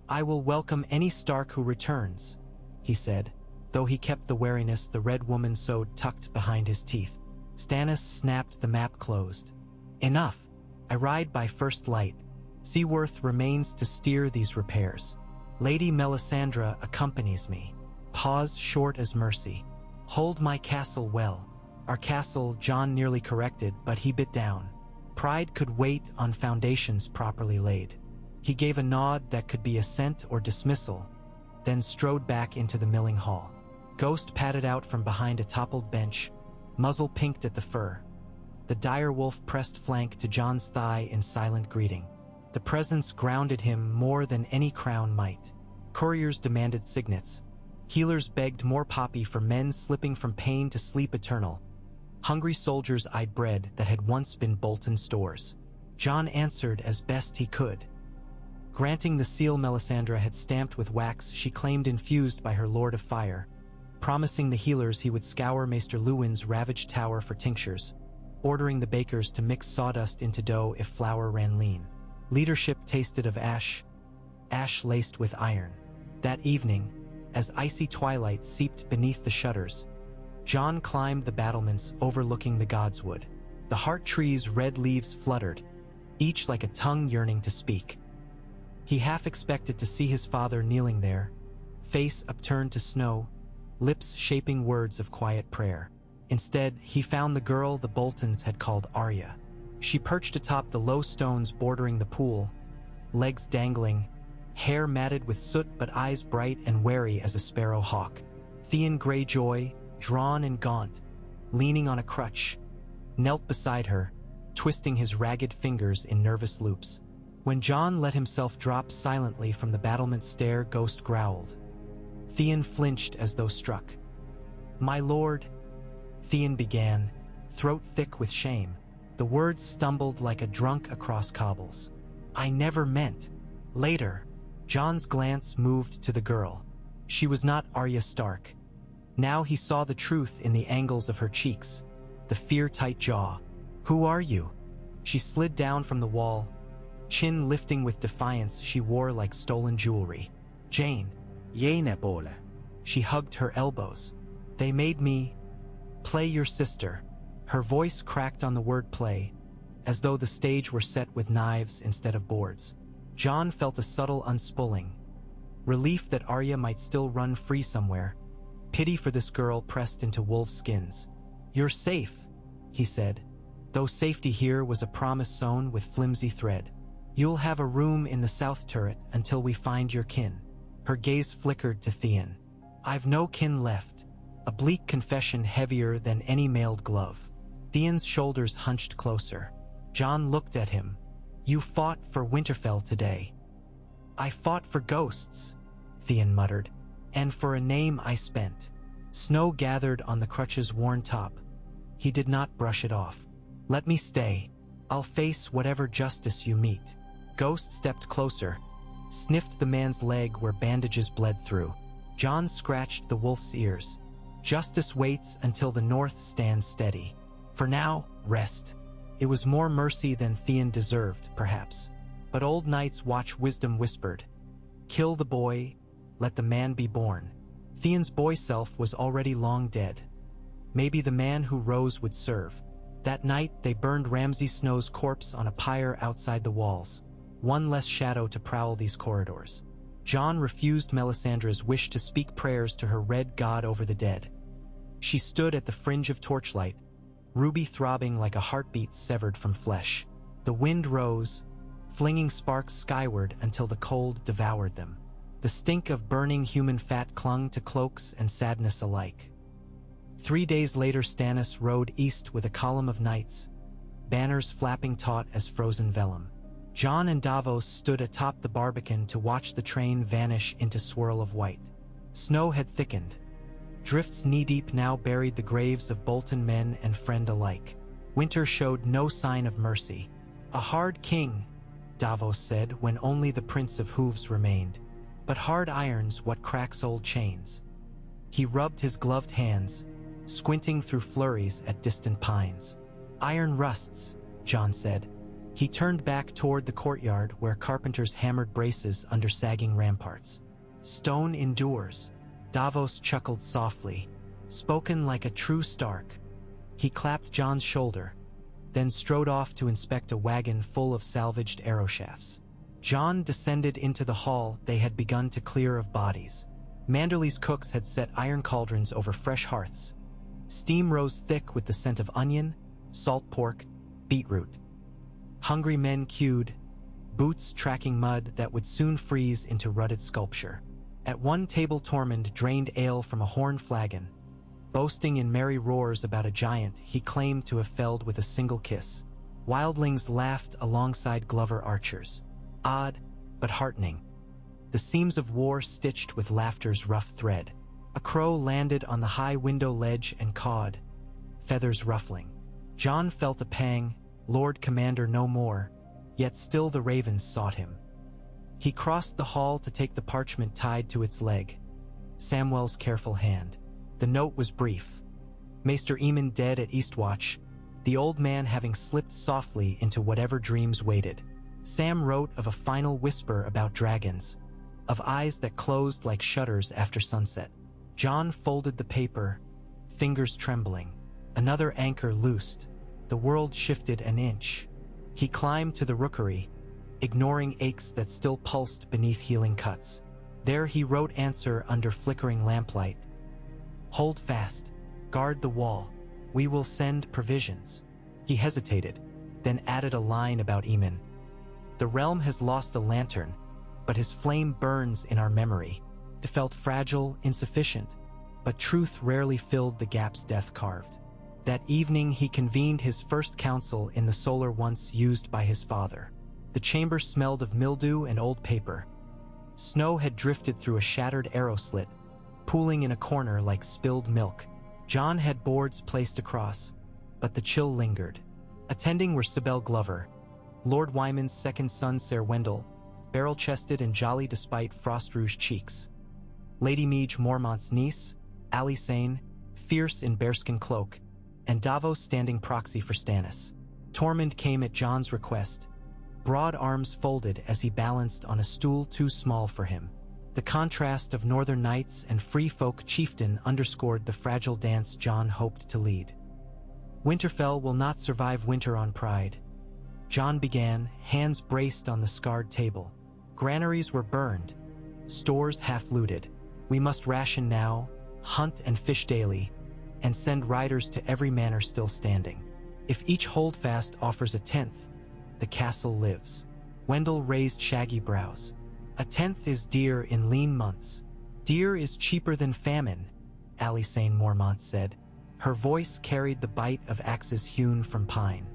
Speaker 1: "I will welcome any Stark who returns," he said, though he kept the wariness the Red Woman sewed tucked behind his teeth. Stannis snapped the map closed. "Enough. I ride by first light. Seaworth remains to steer these repairs. Lady Melisandre accompanies me." Pause short as mercy. "Hold my castle well." "Our castle," Jon nearly corrected, but he bit down. Pride could wait on foundations properly laid. He gave a nod that could be assent or dismissal, then strode back into the milling hall. Ghost padded out from behind a toppled bench, muzzle pinked at the fur. The dire wolf pressed flank to Jon's thigh in silent greeting. The presence grounded him more than any crown might. Couriers demanded signets. Healers begged more poppy for men slipping from pain to sleep eternal. Hungry soldiers eyed bread that had once been Bolton stores. Jon answered as best he could, granting the seal Melisandre had stamped with wax she claimed infused by her Lord of Fire, promising the healers he would scour Maester Luwin's ravaged tower for tinctures, ordering the bakers to mix sawdust into dough if flour ran lean. Leadership tasted of ash laced with iron. That evening, as icy twilight seeped beneath the shutters, Jon climbed the battlements overlooking the godswood. The heart tree's red leaves fluttered, each like a tongue yearning to speak. He half expected to see his father kneeling there, face upturned to snow, lips shaping words of quiet prayer. Instead, he found the girl the Boltons had called Arya. She perched atop the low stones bordering the pool, legs dangling, hair matted with soot but eyes bright and wary as a sparrow hawk. Theon Greyjoy, drawn and gaunt, leaning on a crutch, knelt beside her, twisting his ragged fingers in nervous loops. When Jon let himself drop silently from the battlement's stair, Ghost growled. Theon flinched as though struck. "My lord," Theon began, throat thick with shame. The words stumbled like a drunk across cobbles. "I never meant." Later, Jon's glance moved to the girl. She was not Arya Stark. Now he saw the truth in the angles of her cheeks, the fear-tight jaw. "Who are you?" She slid down from the wall, chin lifting with defiance she wore like stolen jewelry. "Jane."
Speaker 2: Jane pole.
Speaker 1: She hugged her elbows. "They made me play your sister." Her voice cracked on the word play, as though the stage were set with knives instead of boards. Jon felt a subtle unspooling. Relief that Arya might still run free somewhere. Pity for this girl pressed into wolf skins. "You're safe," he said, though safety here was a promise sewn with flimsy thread. "You'll have a room in the south turret until we find your kin." Her gaze flickered to Theon. "I've no kin left." A bleak confession heavier than any mailed glove. Theon's shoulders hunched closer. Jon looked at him. "You fought for Winterfell today." "I fought for ghosts," Theon muttered, "and for a name I spent." Snow gathered on the crutch's worn top. He did not brush it off. "Let me stay. I'll face whatever justice you meet." Ghost stepped closer, sniffed the man's leg where bandages bled through. Jon scratched the wolf's ears. "Justice waits until the north stands steady. For now, rest." It was more mercy than Theon deserved, perhaps. But old Knight's Watch wisdom whispered, "Kill the boy, let the man be born." Theon's boy self was already long dead. Maybe the man who rose would serve. That night they burned Ramsay Snow's corpse on a pyre outside the walls. One less shadow to prowl these corridors. Jon refused Melisandre's wish to speak prayers to her red god over the dead. She stood at the fringe of torchlight, ruby throbbing like a heartbeat severed from flesh. The wind rose, flinging sparks skyward until the cold devoured them. The stink of burning human fat clung to cloaks and sadness alike. 3 days later, Stannis rode east with a column of knights, banners flapping taut as frozen vellum. Jon and Davos stood atop the barbican to watch the train vanish into swirl of white. Snow had thickened. Drifts knee-deep now buried the graves of Bolton men and friend alike. Winter showed no sign of mercy. "A hard king," Davos said when only the Prince of Hooves remained. "But hard iron's what cracks old chains." He rubbed his gloved hands, squinting through flurries at distant pines. "Iron rusts," Jon said. He turned back toward the courtyard where carpenters hammered braces under sagging ramparts. "Stone endures," Davos chuckled softly, spoken like a true Stark. He clapped Jon's shoulder, then strode off to inspect a wagon full of salvaged arrow shafts. Jon descended into the hall they had begun to clear of bodies. Manderly's cooks had set iron cauldrons over fresh hearths. Steam rose thick with the scent of onion, salt pork, beetroot. Hungry men queued, boots tracking mud that would soon freeze into rutted sculpture. At one table Tormund drained ale from a horn flagon, boasting in merry roars about a giant he claimed to have felled with a single kiss. Wildlings laughed alongside Glover archers. Odd, but heartening. The seams of war stitched with laughter's rough thread. A crow landed on the high window ledge and cawed, feathers ruffling. Jon felt a pang, Lord Commander no more, yet still the ravens sought him. He crossed the hall to take the parchment tied to its leg. Samwell's careful hand. The note was brief. Maester Aemon dead at Eastwatch, the old man having slipped softly into whatever dreams waited. Sam wrote of a final whisper about dragons, of eyes that closed like shutters after sunset. Jon folded the paper, fingers trembling. Another anchor loosed. The world shifted an inch. He climbed to the rookery, ignoring aches that still pulsed beneath healing cuts. There he wrote answer under flickering lamplight. "Hold fast. Guard the wall. We will send provisions." He hesitated, then added a line about Aemon. "The realm has lost a lantern, but his flame burns in our memory." It felt fragile, insufficient, but truth rarely filled the gaps death carved. That evening he convened his first council in the solar once used by his father. The chamber smelled of mildew and old paper. Snow had drifted through a shattered arrow slit, pooling in a corner like spilled milk. Jon had boards placed across, but the chill lingered. Attending were Sibel Glover, Lord Wyman's second son Ser Wendell, barrel-chested and jolly despite frost-rouged cheeks. Lady Meage Mormont's niece, Alysanne, fierce in bearskin cloak, and Davos standing proxy for Stannis. Tormund came at Jon's request, broad arms folded as he balanced on a stool too small for him. The contrast of northern knights and free folk chieftain underscored the fragile dance Jon hoped to lead. Winterfell will not survive winter on pride. Jon began, hands braced on the scarred table. Granaries were burned, stores half-looted. We must ration now, hunt and fish daily, and send riders to every manor still standing. If each holdfast offers a tenth, the castle lives. Wendell raised shaggy brows. A tenth is dear in lean months. Dear is cheaper than famine, Alysanne Mormont said. Her voice carried the bite of axes hewn from pine.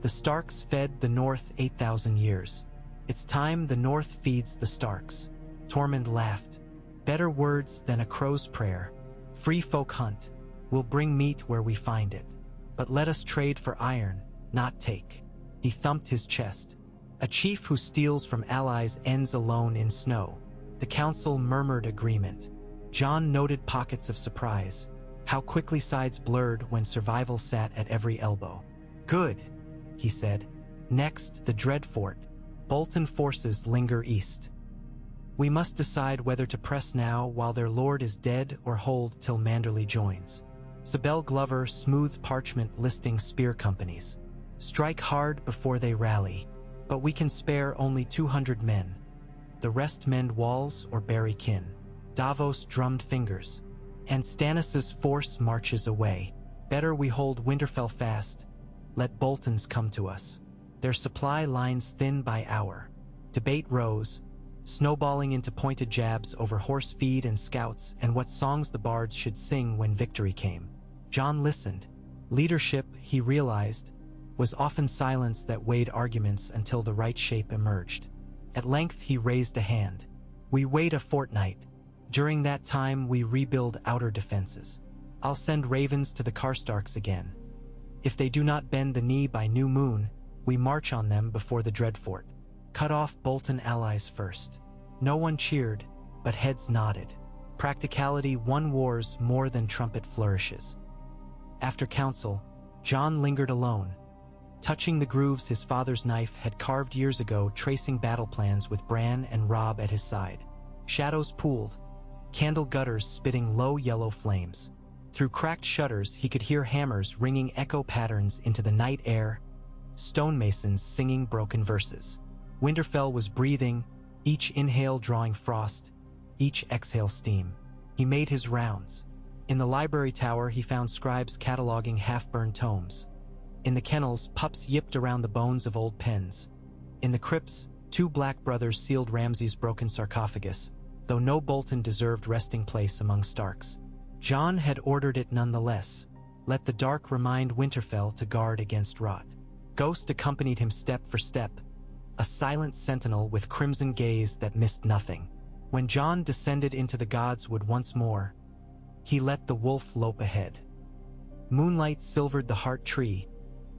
Speaker 1: The Starks fed the North 8,000 years. It's time the North feeds the Starks. Tormund laughed. Better words than a crow's prayer. Free folk hunt. We'll bring meat where we find it. But let us trade for iron, not take. He thumped his chest. A chief who steals from allies ends alone in snow. The council murmured agreement. Jon noted pockets of surprise. How quickly sides blurred when survival sat at every elbow. Good, he said. Next, the Dreadfort. Bolton forces linger east. We must decide whether to press now while their lord is dead or hold till Manderley joins. Sibel Glover smoothed parchment listing spear companies. Strike hard before they rally, but we can spare only 200 men. The rest mend walls or bury kin. Davos drummed fingers. And Stannis' force marches away. Better we hold Winterfell fast. Let Boltons come to us. Their supply lines thin by hour. Debate rose, snowballing into pointed jabs over horse feed and scouts and what songs the bards should sing when victory came. Jon listened. Leadership, he realized, was often silence that weighed arguments until the right shape emerged. At length he raised a hand. We wait a fortnight. During that time we rebuild outer defenses. I'll send ravens to the Karstarks again. If they do not bend the knee by new moon, we march on them before the Dreadfort. Cut off Bolton allies first. No one cheered, but heads nodded. Practicality won wars more than trumpet flourishes. After council, Jon lingered alone, touching the grooves his father's knife had carved years ago, tracing battle plans with Bran and Robb at his side. Shadows pooled, candle gutters spitting low yellow flames. Through cracked shutters he could hear hammers ringing echo patterns into the night air, stonemasons singing broken verses. Winterfell was breathing, each inhale drawing frost, each exhale steam. He made his rounds. In the library tower he found scribes cataloging half-burned tomes. In the kennels, pups yipped around the bones of old pens. In the crypts, two black brothers sealed Ramsay's broken sarcophagus, though no Bolton deserved resting place among Starks. Jon had ordered it nonetheless. Let the dark remind Winterfell to guard against rot. Ghost accompanied him step for step, a silent sentinel with crimson gaze that missed nothing. When Jon descended into the godswood once more, he let the wolf lope ahead. Moonlight silvered the heart tree,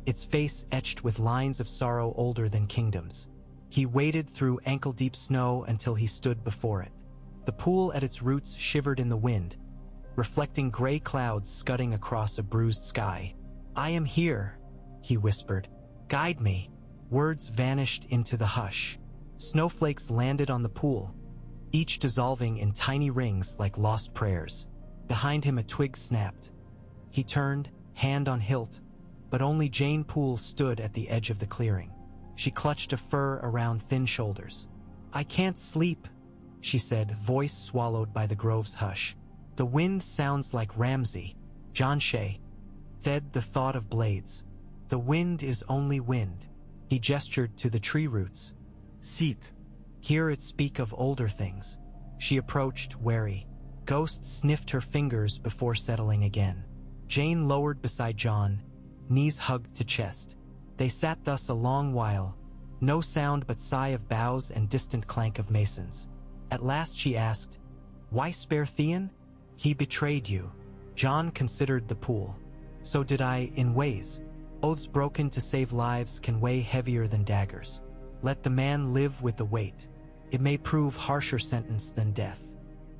Speaker 1: its face etched with lines of sorrow older than kingdoms. He waded through ankle-deep snow until he stood before it. The pool at its roots shivered in the wind, reflecting gray clouds scudding across a bruised sky. "I am here," he whispered. "Guide me." Words vanished into the hush. Snowflakes landed on the pool, each dissolving in tiny rings like lost prayers. Behind him a twig snapped. He turned, hand on hilt, but only Jane Poole stood at the edge of the clearing. She clutched a fur around thin shoulders. "I can't sleep," she said, voice swallowed by the grove's hush. "The wind sounds like Ramsay." Jon Shay fed the thought of blades. "The wind is only wind." He gestured to the tree roots. "Sit. Hear it speak of older things." She approached, wary. Ghost sniffed her fingers before settling again. Jane lowered beside Jon, knees hugged to chest. They sat thus a long while, No sound but sigh of bows and distant clank of masons. At last she asked, "Why spare Theon? He betrayed you." Jon considered the pool. "So did I, in ways. Oaths broken to save lives can weigh heavier than daggers. Let the man live with the weight. It may prove harsher sentence than death.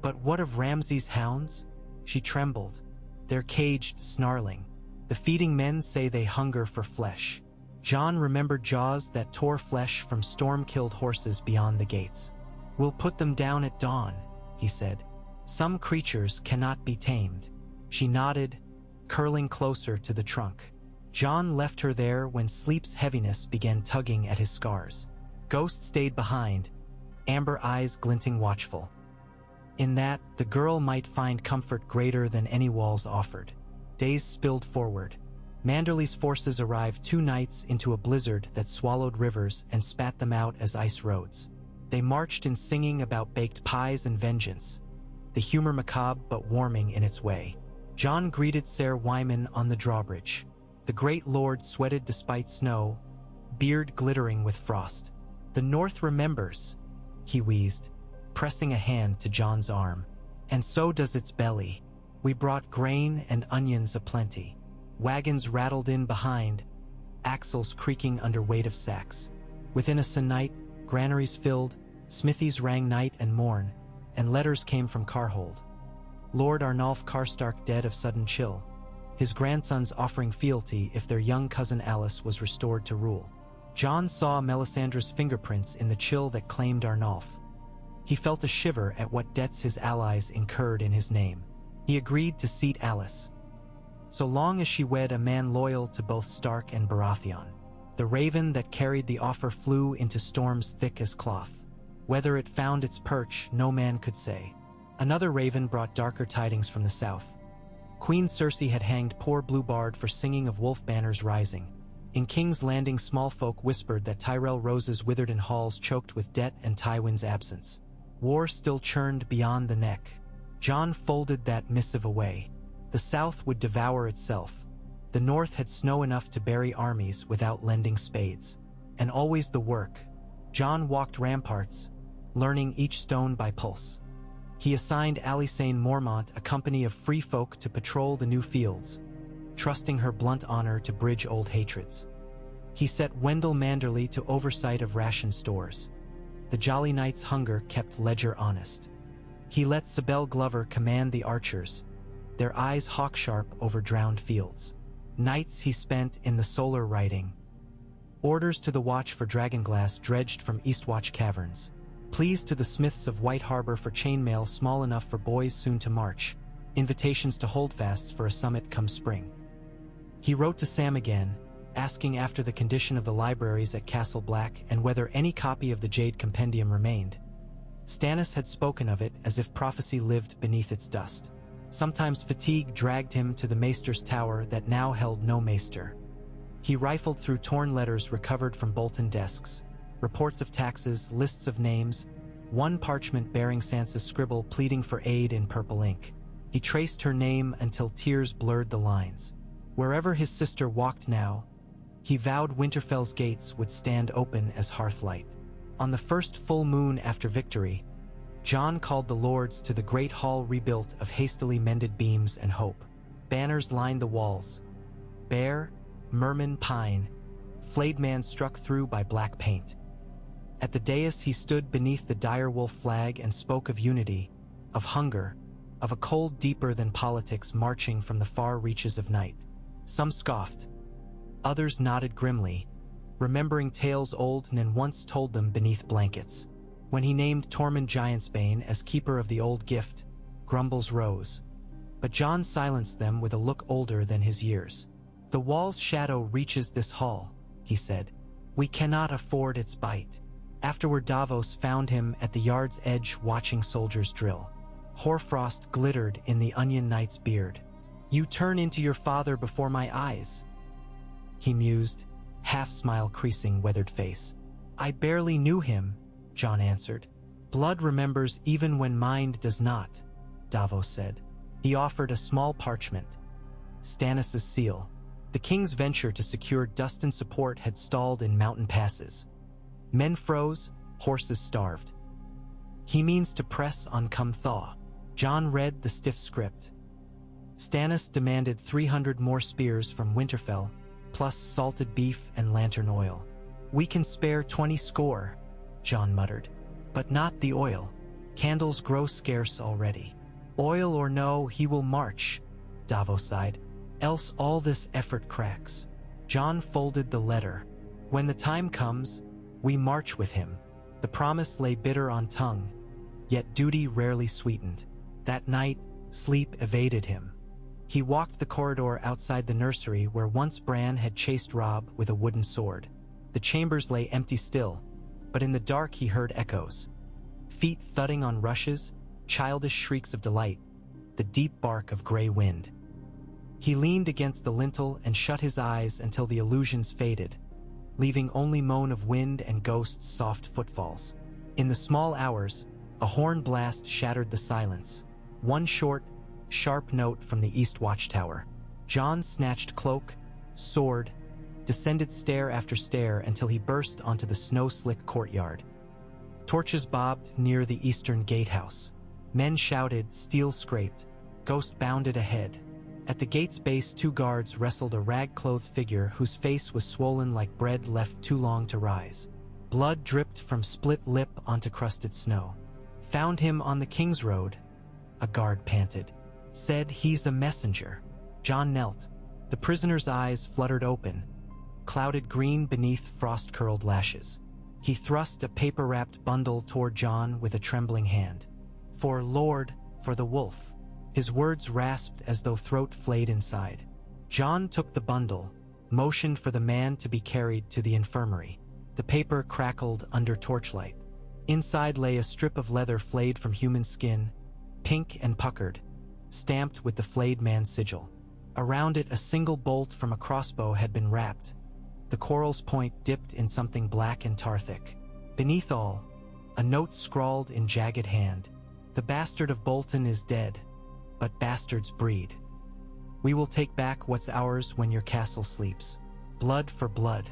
Speaker 1: But what of Ramsay's hounds?" She trembled. "They're caged, snarling. The feeding men say they hunger for flesh." Jon remembered jaws that tore flesh from storm-killed horses beyond the gates. "We'll put them down at dawn," he said. "Some creatures cannot be tamed." She nodded, curling closer to the trunk. Jon left her there when sleep's heaviness began tugging at his scars. Ghost stayed behind, amber eyes glinting watchful. In that, the girl might find comfort greater than any walls offered. Days spilled forward. Manderly's forces arrived 2 nights into a blizzard that swallowed rivers and spat them out as ice roads. They marched in singing about baked pies and vengeance, the humor macabre but warming in its way. Jon greeted Ser Wyman on the drawbridge. The great lord sweated despite snow, beard glittering with frost. "The North remembers," he wheezed, pressing a hand to Jon's arm. "And so does its belly. We brought grain and onions aplenty." Wagons rattled in behind, axles creaking under weight of sacks. Within a sennight, granaries filled, smithies rang night and morn, and letters came from Carhold. Lord Arnulf Karstark dead of sudden chill, his grandsons offering fealty if their young cousin Alice was restored to rule. Jon saw Melisandre's fingerprints in the chill that claimed Arnulf. He felt a shiver at what debts his allies incurred in his name. He agreed to seat Alice, so long as she wed a man loyal to both Stark and Baratheon. The raven that carried the offer flew into storms thick as cloth. Whether it found its perch, no man could say. Another raven brought darker tidings from the south. Queen Cersei had hanged poor Blue Bard for singing of wolf banners rising. In King's Landing, small folk whispered that Tyrell roses withered in halls choked with debt and Tywin's absence. War still churned beyond the neck. Jon folded that missive away. The South would devour itself. The North had snow enough to bury armies without lending spades. And always the work. Jon walked ramparts, learning each stone by pulse. He assigned Alysanne Mormont a company of free folk to patrol the new fields, trusting her blunt honor to bridge old hatreds. He set Wendell Manderly to oversight of ration stores. The Jolly Knight's hunger kept Ledger honest. He let Sibel Glover command the archers, their eyes hawk-sharp over drowned fields. Nights he spent in the solar writing. Orders to the watch for Dragonglass dredged from Eastwatch caverns. Pleas to the smiths of White Harbor for chainmail small enough for boys soon to march. Invitations to holdfasts for a summit come spring. He wrote to Sam again, asking after the condition of the libraries at Castle Black and whether any copy of the Jade Compendium remained. Stannis had spoken of it as if prophecy lived beneath its dust. Sometimes fatigue dragged him to the maester's tower that now held no maester. He rifled through torn letters recovered from Bolton desks, reports of taxes, lists of names, one parchment bearing Sansa's scribble pleading for aid in purple ink. He traced her name until tears blurred the lines. Wherever his sister walked now, he vowed Winterfell's gates would stand open as hearthlight. On the first full moon after victory, Jon called the lords to the great hall rebuilt of hastily mended beams and hope. Banners lined the walls. Bear, merman, pine, flayed man struck through by black paint. At the dais he stood beneath the direwolf flag and spoke of unity, of hunger, of a cold deeper than politics marching from the far reaches of night. Some scoffed. Others nodded grimly, remembering tales old Nen once told them beneath blankets. When he named Tormund Giantsbane as keeper of the old gift, grumbles rose. But Jon silenced them with a look older than his years. "The wall's shadow reaches this hall," he said. "We cannot afford its bite." Afterward Davos found him at the yard's edge watching soldiers drill. Hoarfrost glittered in the Onion Knight's beard. "You turn into your father before my eyes," he mused, half-smile creasing weathered face. "I barely knew him," Jon answered. "Blood remembers even when mind does not," Davos said. He offered a small parchment. Stannis' seal. The king's venture to secure Dustin support had stalled in mountain passes. Men froze, horses starved. He means to press on come thaw. Jon read the stiff script. Stannis demanded 300 more spears from Winterfell, plus salted beef and lantern oil. We can spare 20 score, Jon muttered. But not the oil. Candles grow scarce already. Oil or no, he will march, Davos sighed. Else all this effort cracks. Jon folded the letter. When the time comes, we march with him. The promise lay bitter on tongue, yet duty rarely sweetened. That night, sleep evaded him. He walked the corridor outside the nursery where once Bran had chased Robb with a wooden sword. The chambers lay empty still, but in the dark he heard echoes. Feet thudding on rushes, childish shrieks of delight, the deep bark of gray wind. He leaned against the lintel and shut his eyes until the illusions faded, leaving only moan of wind and ghosts' soft footfalls. In the small hours, a horn blast shattered the silence. One short, sharp note from the east watchtower. Jon snatched cloak, sword, descended stair after stair until he burst onto the snow-slick courtyard. Torches bobbed near the eastern gatehouse. Men shouted, steel scraped. Ghost bounded ahead. At the gate's base, 2 guards wrestled a rag-clothed figure whose face was swollen like bread left too long to rise. Blood dripped from split lip onto crusted snow. Found him on the King's Road, a guard panted. Said he's a messenger. Jon knelt. The prisoner's eyes fluttered open, clouded green beneath frost-curled lashes. He thrust a paper-wrapped bundle toward Jon with a trembling hand. For Lord, for the wolf. His words rasped as though throat flayed inside. Jon took the bundle, motioned for the man to be carried to the infirmary. The paper crackled under torchlight. Inside lay a strip of leather flayed from human skin, pink and puckered, stamped with the flayed man's sigil. Around it, a single bolt from a crossbow had been wrapped, the quarrel's point dipped in something black and tar-thick. Beneath all, a note scrawled in jagged hand. The bastard of Bolton is dead, but bastards breed. We will take back what's ours when your castle sleeps. Blood for blood.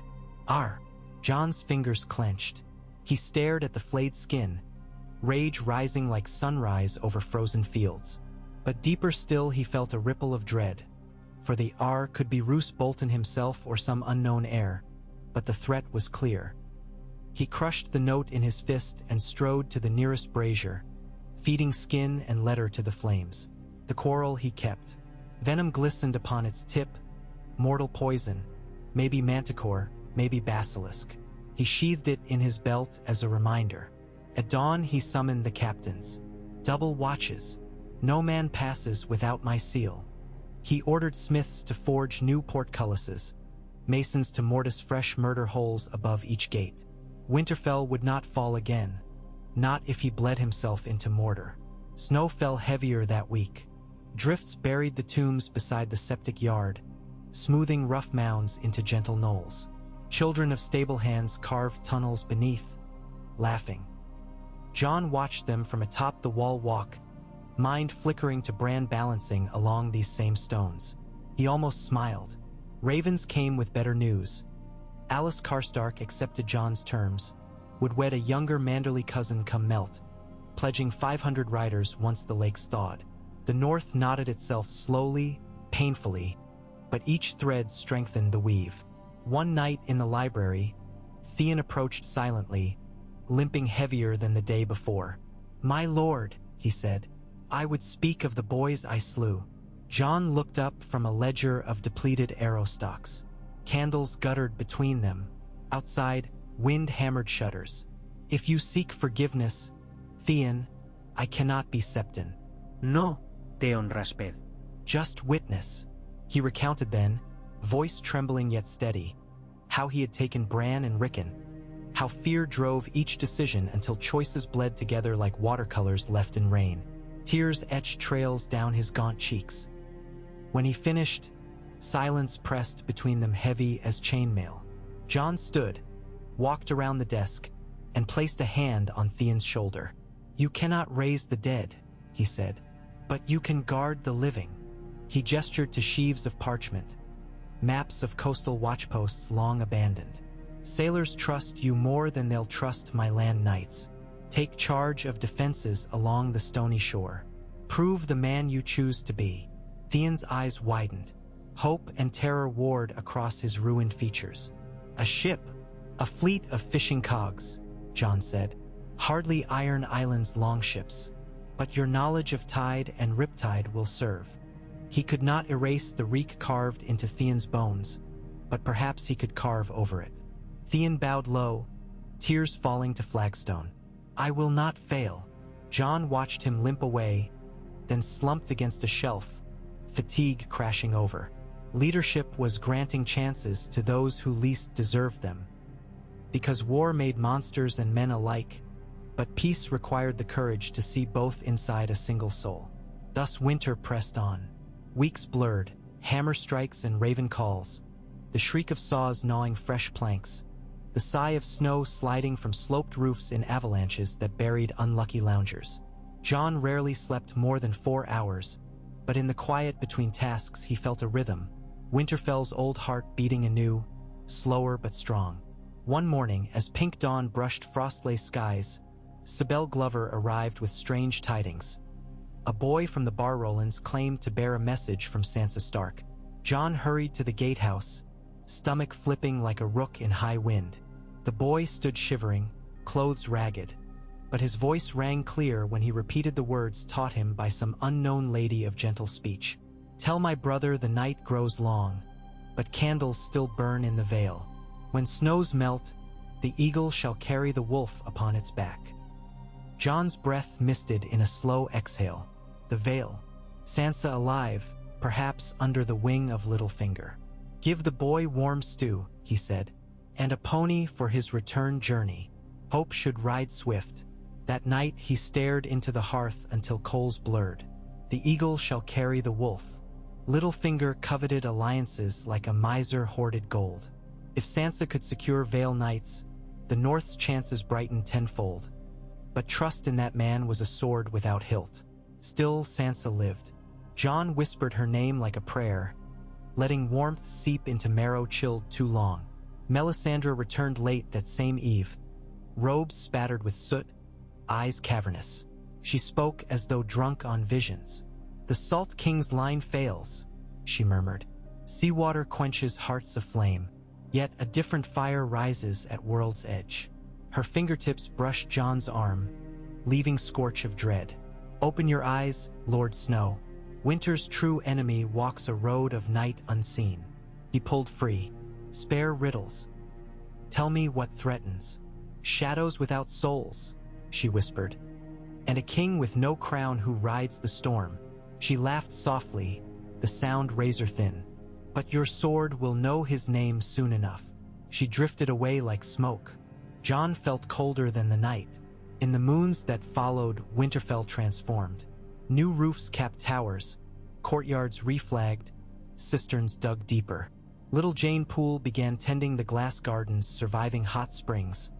Speaker 1: Arr! Jon's fingers clenched. He stared at the flayed skin, rage rising like sunrise over frozen fields. But deeper still he felt a ripple of dread. For the R could be Roose Bolton himself or some unknown heir, but the threat was clear. He crushed the note in his fist and strode to the nearest brazier, feeding skin and letter to the flames. The quarrel he kept. Venom glistened upon its tip, mortal poison, maybe manticore, maybe basilisk. He sheathed it in his belt as a reminder. At dawn he summoned the captains. Double watches. No man passes without my seal. He ordered smiths to forge new portcullises, masons to mortise fresh murder holes above each gate. Winterfell would not fall again, not if he bled himself into mortar. Snow fell heavier that week. Drifts buried the tombs beside the septic yard, smoothing rough mounds into gentle knolls. Children of stable hands carved tunnels beneath, laughing. Jon watched them from atop the wall walk, mind flickering to Bran balancing along these same stones. He almost smiled. Ravens came with better news. Alice Karstark accepted Jon's terms, would wed a younger Manderly cousin come melt, pledging 500 riders once the lakes thawed. The north knotted itself slowly, painfully, but each thread strengthened the weave. One night in the library, Theon approached silently, limping heavier than the day before. "My lord," he said, "I would speak of the boys I slew." Jon looked up from a ledger of depleted arrow stocks. Candles guttered between them. Outside, wind hammered shutters. "If you seek forgiveness, Theon, I cannot be Septon."
Speaker 2: No, Theon Rasped.
Speaker 1: "Just witness." He recounted then, voice trembling yet steady, how he had taken Bran and Rickon, how fear drove each decision until choices bled together like watercolors left in rain. Tears etched trails down his gaunt cheeks. When he finished, silence pressed between them heavy as chainmail. Jon stood, walked around the desk, and placed a hand on Theon's shoulder. "You cannot raise the dead," he said, "but you can guard the living." He gestured to sheaves of parchment, maps of coastal watchposts long abandoned. Sailors trust you more than they'll trust my land knights. Take charge of defenses along the stony shore. Prove the man you choose to be. Theon's eyes widened. Hope and terror warred across his ruined features. A ship, a fleet of fishing cogs, Jon said. Hardly Iron Island's longships. But your knowledge of tide and riptide will serve. He could not erase the reek carved into Theon's bones, but perhaps he could carve over it. Theon bowed low, tears falling to flagstone. I will not fail. Jon watched him limp away, then slumped against a shelf, fatigue crashing over. Leadership was granting chances to those who least deserved them. Because war made monsters and men alike, but peace required the courage to see both inside a single soul. Thus winter pressed on. Weeks blurred, hammer strikes and raven calls, the shriek of saws gnawing fresh planks, the sigh of snow sliding from sloped roofs in avalanches that buried unlucky loungers. Jon rarely slept more than 4 hours, but in the quiet between tasks he felt a rhythm, Winterfell's old heart beating anew, slower but strong. One morning, as pink dawn brushed frost-laced skies, Sibel Glover arrived with strange tidings. A boy from the Barrowlands claimed to bear a message from Sansa Stark. Jon hurried to the gatehouse, stomach flipping like a rook in high wind. The boy stood shivering, clothes ragged, but his voice rang clear when he repeated the words taught him by some unknown lady of gentle speech. Tell my brother the night grows long, but candles still burn in the vale. When snows melt, the eagle shall carry the wolf upon its back. Jon's breath misted in a slow exhale. The Vale. Sansa alive, perhaps under the wing of Littlefinger. Give the boy warm stew, he said, and a pony for his return journey. Hope should ride swift. That night he stared into the hearth until coals blurred. The eagle shall carry the wolf. Littlefinger coveted alliances like a miser hoarded gold. If Sansa could secure Vale Knights, the North's chances brightened tenfold. But trust in that man was a sword without hilt. Still, Sansa lived. Jon whispered her name like a prayer, letting warmth seep into marrow chilled too long. Melisandre returned late that same eve, robes spattered with soot, eyes cavernous. She spoke as though drunk on visions. The Salt King's line fails, she murmured. Seawater quenches hearts aflame, yet a different fire rises at world's edge. Her fingertips brushed Jon's arm, leaving scorch of dread. Open your eyes, Lord Snow. Winter's true enemy walks a road of night unseen. He pulled free. Spare riddles. Tell me what threatens. Shadows without souls, she whispered. And a king with no crown who rides the storm. She laughed softly, the sound razor-thin. But your sword will know his name soon enough. She drifted away like smoke. Jon felt colder than the night. In the moons that followed, Winterfell transformed. New roofs capped towers, courtyards reflagged, cisterns dug deeper. Little Jane Poole began tending the glass gardens surviving hot springs,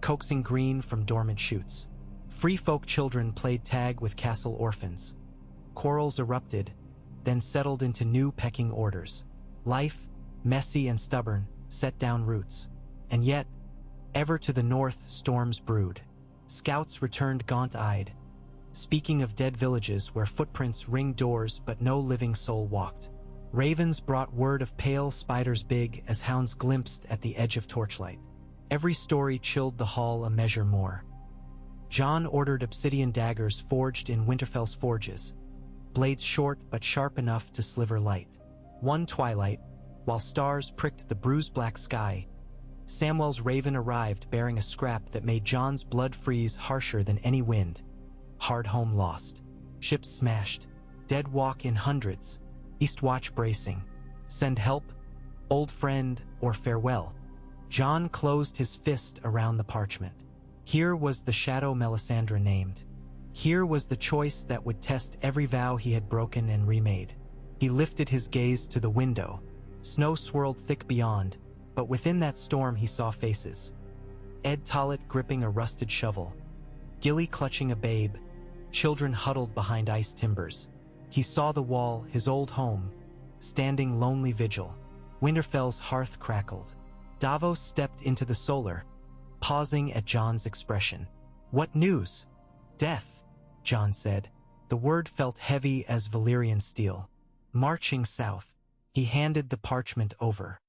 Speaker 1: coaxing green from dormant shoots. Free folk children played tag with castle orphans. Quarrels erupted, then settled into new pecking orders. Life, messy and stubborn, set down roots. And yet, ever to the north, storms brewed. Scouts returned gaunt-eyed, speaking of dead villages where footprints ringed doors but no living soul walked. Ravens brought word of pale spiders big as hounds glimpsed at the edge of torchlight. Every story chilled the hall a measure more. Jon ordered obsidian daggers forged in Winterfell's forges, blades short but sharp enough to sliver light. One twilight, while stars pricked the bruised black sky, Samwell's raven arrived bearing a scrap that made Jon's blood freeze harsher than any wind. Hard home lost. Ships smashed. Dead walk in hundreds. Eastwatch bracing. Send help, old friend, or farewell. Jon closed his fist around the parchment. Here was the shadow Melisandre named. Here was the choice that would test every vow he had broken and remade. He lifted his gaze to the window. Snow swirled thick beyond, but within that storm he saw faces. Ed Tollett gripping a rusted shovel, Gilly clutching a babe, children huddled behind ice timbers. He saw the wall, his old home, standing lonely vigil. Winterfell's hearth crackled. Davos stepped into the solar, pausing at Jon's expression. "What news?" "Death," Jon said. The word felt heavy as Valyrian steel. "Marching south." He handed the parchment over.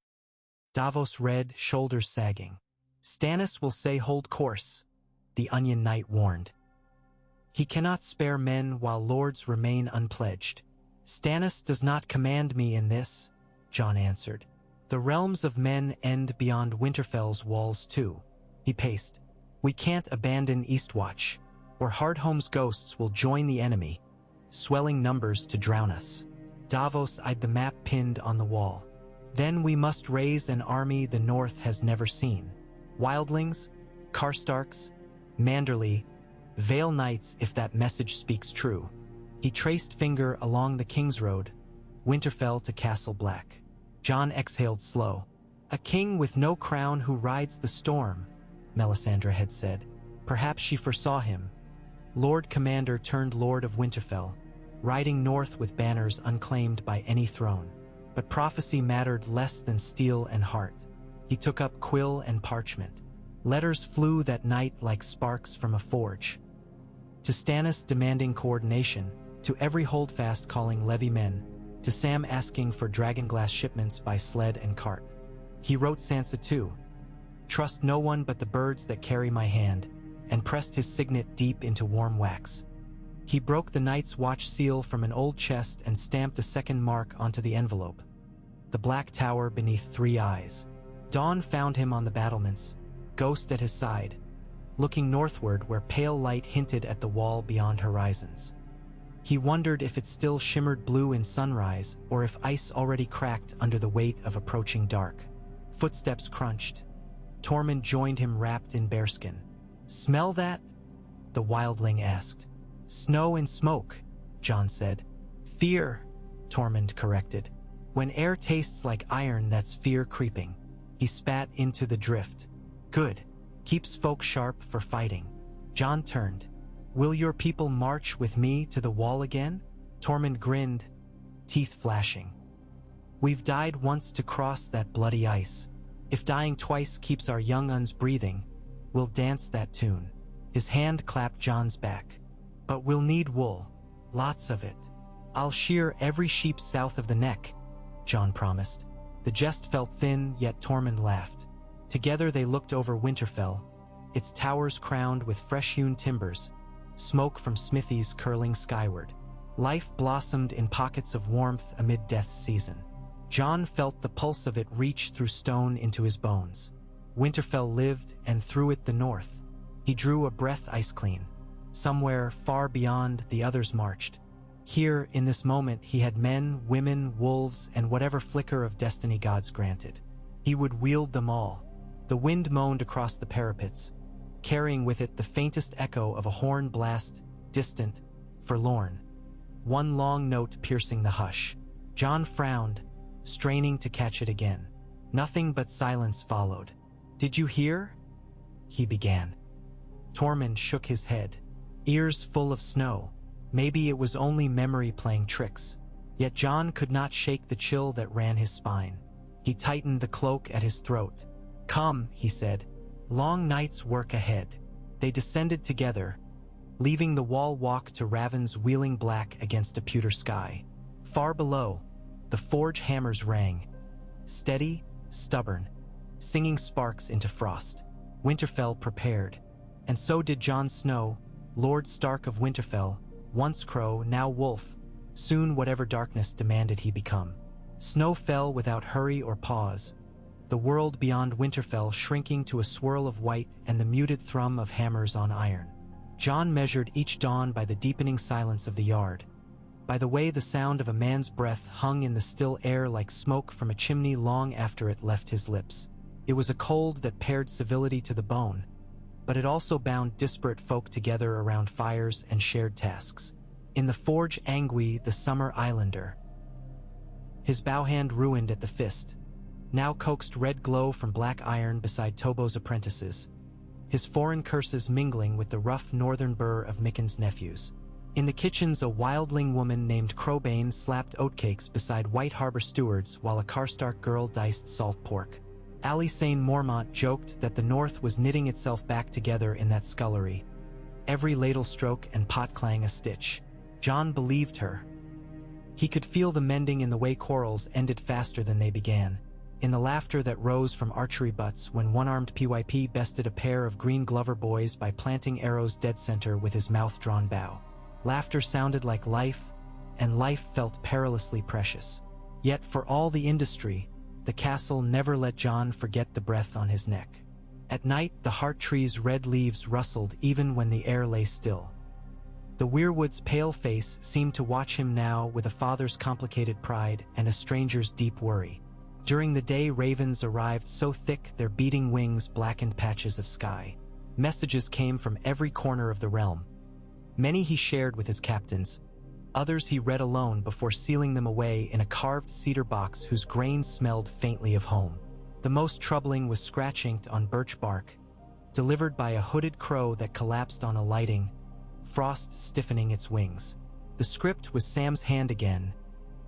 Speaker 1: Davos read, shoulders sagging. "Stannis will say hold course," the Onion Knight warned. "He cannot spare men while lords remain unpledged." "Stannis does not command me in this," Jon answered. "The realms of men end beyond Winterfell's walls too." He paced. "We can't abandon Eastwatch, or Hardhome's ghosts will join the enemy, swelling numbers to drown us." Davos eyed the map pinned on the wall. "Then we must raise an army the North has never seen. Wildlings, Karstarks, Manderly, Vale Knights if that message speaks true." He traced finger along the King's Road, Winterfell to Castle Black. Jon exhaled slow. "A king with no crown who rides the storm," Melisandre had said. Perhaps she foresaw him. Lord Commander turned Lord of Winterfell, riding north with banners unclaimed by any throne. But prophecy mattered less than steel and heart. He took up quill and parchment. Letters flew that night like sparks from a forge. To Stannis demanding coordination, to every holdfast calling levy men, to Sam asking for dragonglass shipments by sled and cart. He wrote Sansa too. "Trust no one but the birds that carry my hand," and pressed his signet deep into warm wax. He broke the Night's Watch seal from an old chest and stamped a second mark onto the envelope. The Black Tower beneath 3 eyes. Dawn found him on the battlements, ghost at his side, looking northward where pale light hinted at the wall beyond horizons. He wondered if it still shimmered blue in sunrise or if ice already cracked under the weight of approaching dark. Footsteps crunched. Tormund joined him wrapped in bearskin. "Smell that?" the wildling asked. "Snow and smoke," Jon said. "Fear," Tormund corrected. "When air tastes like iron, that's fear creeping." He spat into the drift. "Good. Keeps folk sharp for fighting." Jon turned. "Will your people march with me to the wall again?" Tormund grinned, teeth flashing. "We've died once to cross that bloody ice. If dying twice keeps our young uns breathing, we'll dance that tune." His hand clapped Jon's back. "But we'll need wool. Lots of it." "I'll shear every sheep south of the neck," Jon promised. The jest felt thin, yet Tormund laughed. Together they looked over Winterfell, its towers crowned with fresh-hewn timbers, smoke from smithies curling skyward. Life blossomed in pockets of warmth amid death's season. Jon felt the pulse of it reach through stone into his bones. Winterfell lived, and through it the North. He drew a breath ice clean. Somewhere far beyond, the others marched. Here, in this moment, he had men, women, wolves, and whatever flicker of destiny gods granted. He would wield them all. The wind moaned across the parapets, carrying with it the faintest echo of a horn blast, distant, forlorn. One long note piercing the hush. Jon frowned, straining to catch it again. Nothing but silence followed. "Did you hear?" he began. Tormund shook his head, ears full of snow. Maybe it was only memory playing tricks. Yet Jon could not shake the chill that ran his spine. He tightened the cloak at his throat. "Come," he said. "Long night's work ahead." They descended together, leaving the wall walk to ravens wheeling black against a pewter sky. Far below, the forge hammers rang, steady, stubborn, singing sparks into frost. Winterfell prepared, and so did Jon Snow, Lord Stark of Winterfell, once crow, now wolf, soon whatever darkness demanded he become. Snow fell without hurry or pause, the world beyond Winterfell shrinking to a swirl of white and the muted thrum of hammers on iron. Jon measured each dawn by the deepening silence of the yard, by the way the sound of a man's breath hung in the still air like smoke from a chimney long after it left his lips. It was a cold that pared civility to the bone, but it also bound disparate folk together around fires and shared tasks. In the forge Angui, the summer islander, his bow hand ruined at the fist, now coaxed red glow from black iron beside Tobo's apprentices, his foreign curses mingling with the rough northern burr of Micken's nephews. In the kitchens, a wildling woman named Crowbane slapped oatcakes beside White Harbor stewards while a Karstark girl diced salt pork. Alysanne Mormont joked that the North was knitting itself back together in that scullery, every ladle stroke and pot clang a stitch. Jon believed her. He could feel the mending in the way quarrels ended faster than they began, in the laughter that rose from archery butts when one-armed PYP bested a pair of Green Glover boys by planting arrows dead center with his mouth-drawn bow. Laughter sounded like life, and life felt perilously precious. Yet for all the industry, the castle never let Jon forget the breath on his neck. At night, the heart tree's red leaves rustled even when the air lay still. The weirwood's pale face seemed to watch him now with a father's complicated pride and a stranger's deep worry. During the day, ravens arrived so thick their beating wings blackened patches of sky. Messages came from every corner of the realm. Many he shared with his captains. Others he read alone before sealing them away in a carved cedar box whose grains smelled faintly of home. The most troubling was scratch-inked on birch bark, delivered by a hooded crow that collapsed on alighting, frost stiffening its wings. The script was Sam's hand again,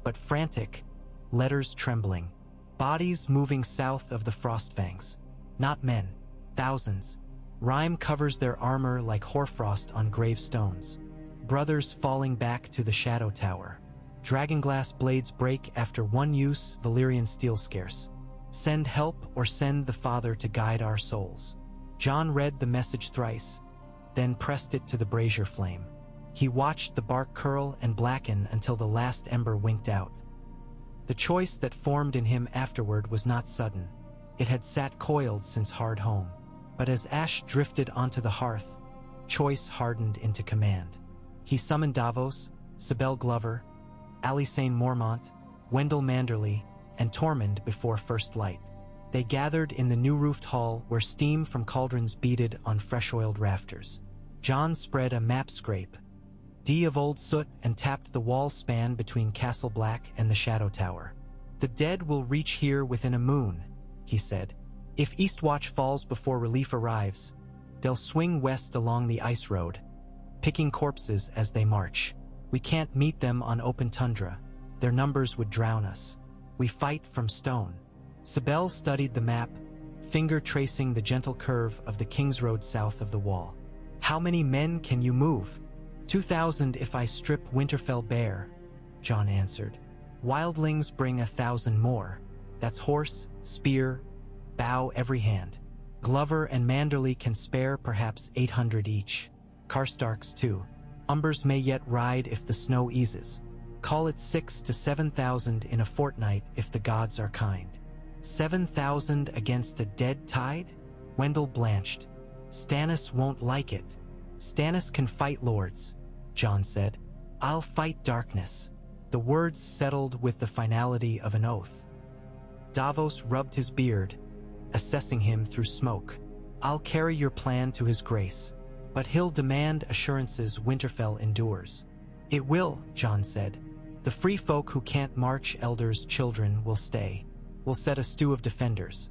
Speaker 1: but frantic, letters trembling. Bodies moving south of the Frostfangs. Not men. Thousands. Rime covers their armor like hoarfrost on gravestones. Brothers falling back to the Shadow Tower. Dragonglass blades break after one use, Valyrian steel scarce. Send help or send the Father to guide our souls. Jon read the message thrice, then pressed it to the brazier flame. He watched the bark curl and blacken until the last ember winked out. The choice that formed in him afterward was not sudden. It had sat coiled since hard home. But as ash drifted onto the hearth, choice hardened into command. He summoned Davos, Sibel Glover, Alysanne Mormont, Wendell Manderly, and Tormund before first light. They gathered in the new roofed hall where steam from cauldrons beaded on fresh-oiled rafters. Jon spread a map scrape, of old soot, and tapped the wall span between Castle Black and the Shadow Tower. The dead will reach here within a moon, he said. If Eastwatch falls before relief arrives, they'll swing west along the ice road, picking corpses as they march. We can't meet them on open tundra. Their numbers would drown us. We fight from stone. Sibel studied the map, finger tracing the gentle curve of the King's Road south of the wall. How many men can you move? 2,000 if I strip Winterfell bare, Jon answered. Wildlings bring 1,000 more. That's horse, spear, bow every hand. Glover and Manderly can spare perhaps 800 each. Karstarks too. Umbers may yet ride if the snow eases. Call it 6,000 to 7,000 in a fortnight if the gods are kind. 7,000 against a dead tide? Wendell blanched. Stannis won't like it. Stannis can fight lords, Jon said. I'll fight darkness. The words settled with the finality of an oath. Davos rubbed his beard, assessing him through smoke. I'll carry your plan to his grace, but he'll demand assurances Winterfell endures. It will, Jon said. The free folk who can't march, elders, children, will stay. We'll set a stew of defenders.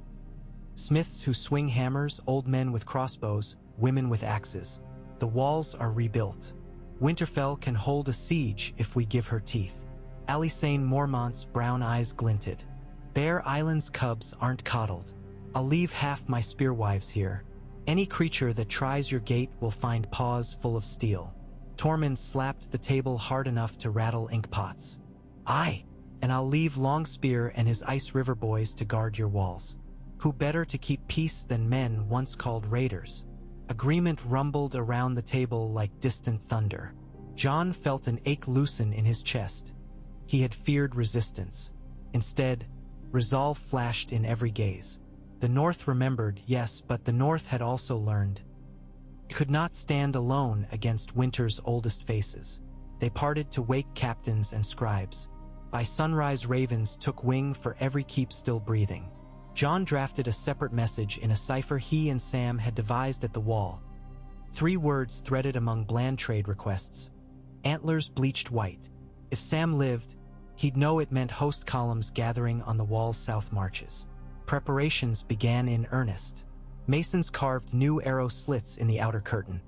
Speaker 1: Smiths who swing hammers, old men with crossbows, women with axes. The walls are rebuilt. Winterfell can hold a siege if we give her teeth. Alysanne Mormont's brown eyes glinted. Bear Island's cubs aren't coddled. I'll leave half my spearwives here. Any creature that tries your gate will find paws full of steel. Tormund slapped the table hard enough to rattle ink pots. Aye, and I'll leave Longspear and his Ice River boys to guard your walls. Who better to keep peace than men once called raiders? Agreement rumbled around the table like distant thunder. Jon felt an ache loosen in his chest. He had feared resistance. Instead, resolve flashed in every gaze. The North remembered, yes, but the North had also learned. It could not stand alone against winter's oldest faces. They parted to wake captains and scribes. By sunrise, ravens took wing for every keep still breathing. Jon drafted a separate message in a cipher he and Sam had devised at the wall. 3 words threaded among bland trade requests. Antlers bleached white. If Sam lived, he'd know it meant host columns gathering on the wall's south marches. Preparations began in earnest. Masons carved new arrow slits in the outer curtain.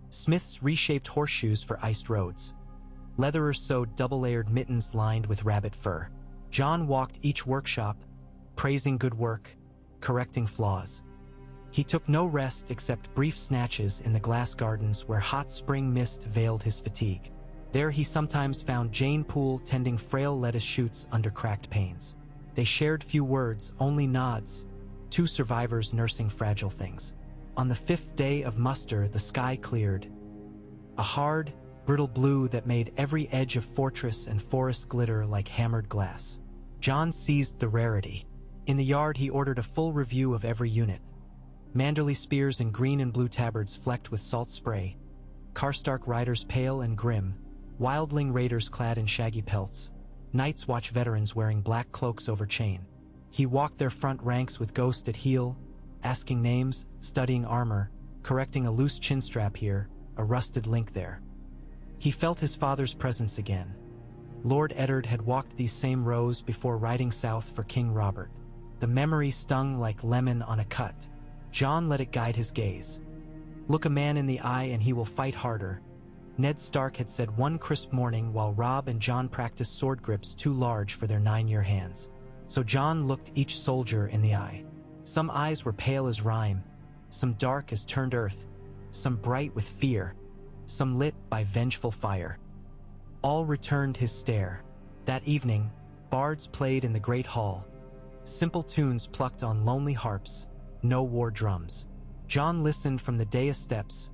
Speaker 1: Smiths reshaped horseshoes for iced roads. Leatherers sewed double-layered mittens lined with rabbit fur. Jon walked each workshop, praising good work, correcting flaws. He took no rest except brief snatches in the glass gardens where hot spring mist veiled his fatigue. There he sometimes found Jane Poole tending frail lettuce shoots under cracked panes. They shared few words, only nods, two survivors nursing fragile things. On the 5th day of muster, the sky cleared. A hard, brittle blue that made every edge of fortress and forest glitter like hammered glass. Jon seized the rarity. In the yard he ordered a full review of every unit. Manderly spears in green and blue tabards flecked with salt spray, Karstark riders pale and grim, wildling raiders clad in shaggy pelts, Night's Watch veterans wearing black cloaks over chain. He walked their front ranks with Ghost at heel, asking names, studying armor, correcting a loose chin strap here, a rusted link there. He felt his father's presence again. Lord Eddard had walked these same rows before riding south for King Robert. The memory stung like lemon on a cut. Jon let it guide his gaze. Look a man in the eye and he will fight harder. Ned Stark had said one crisp morning while Robb and Jon practiced sword grips too large for their 9-year hands. So Jon looked each soldier in the eye. Some eyes were pale as rime, some dark as turned earth, some bright with fear, some lit by vengeful fire. All returned his stare. That evening, bards played in the great hall. Simple tunes plucked on lonely harps, no war drums. Jon listened from the dais steps,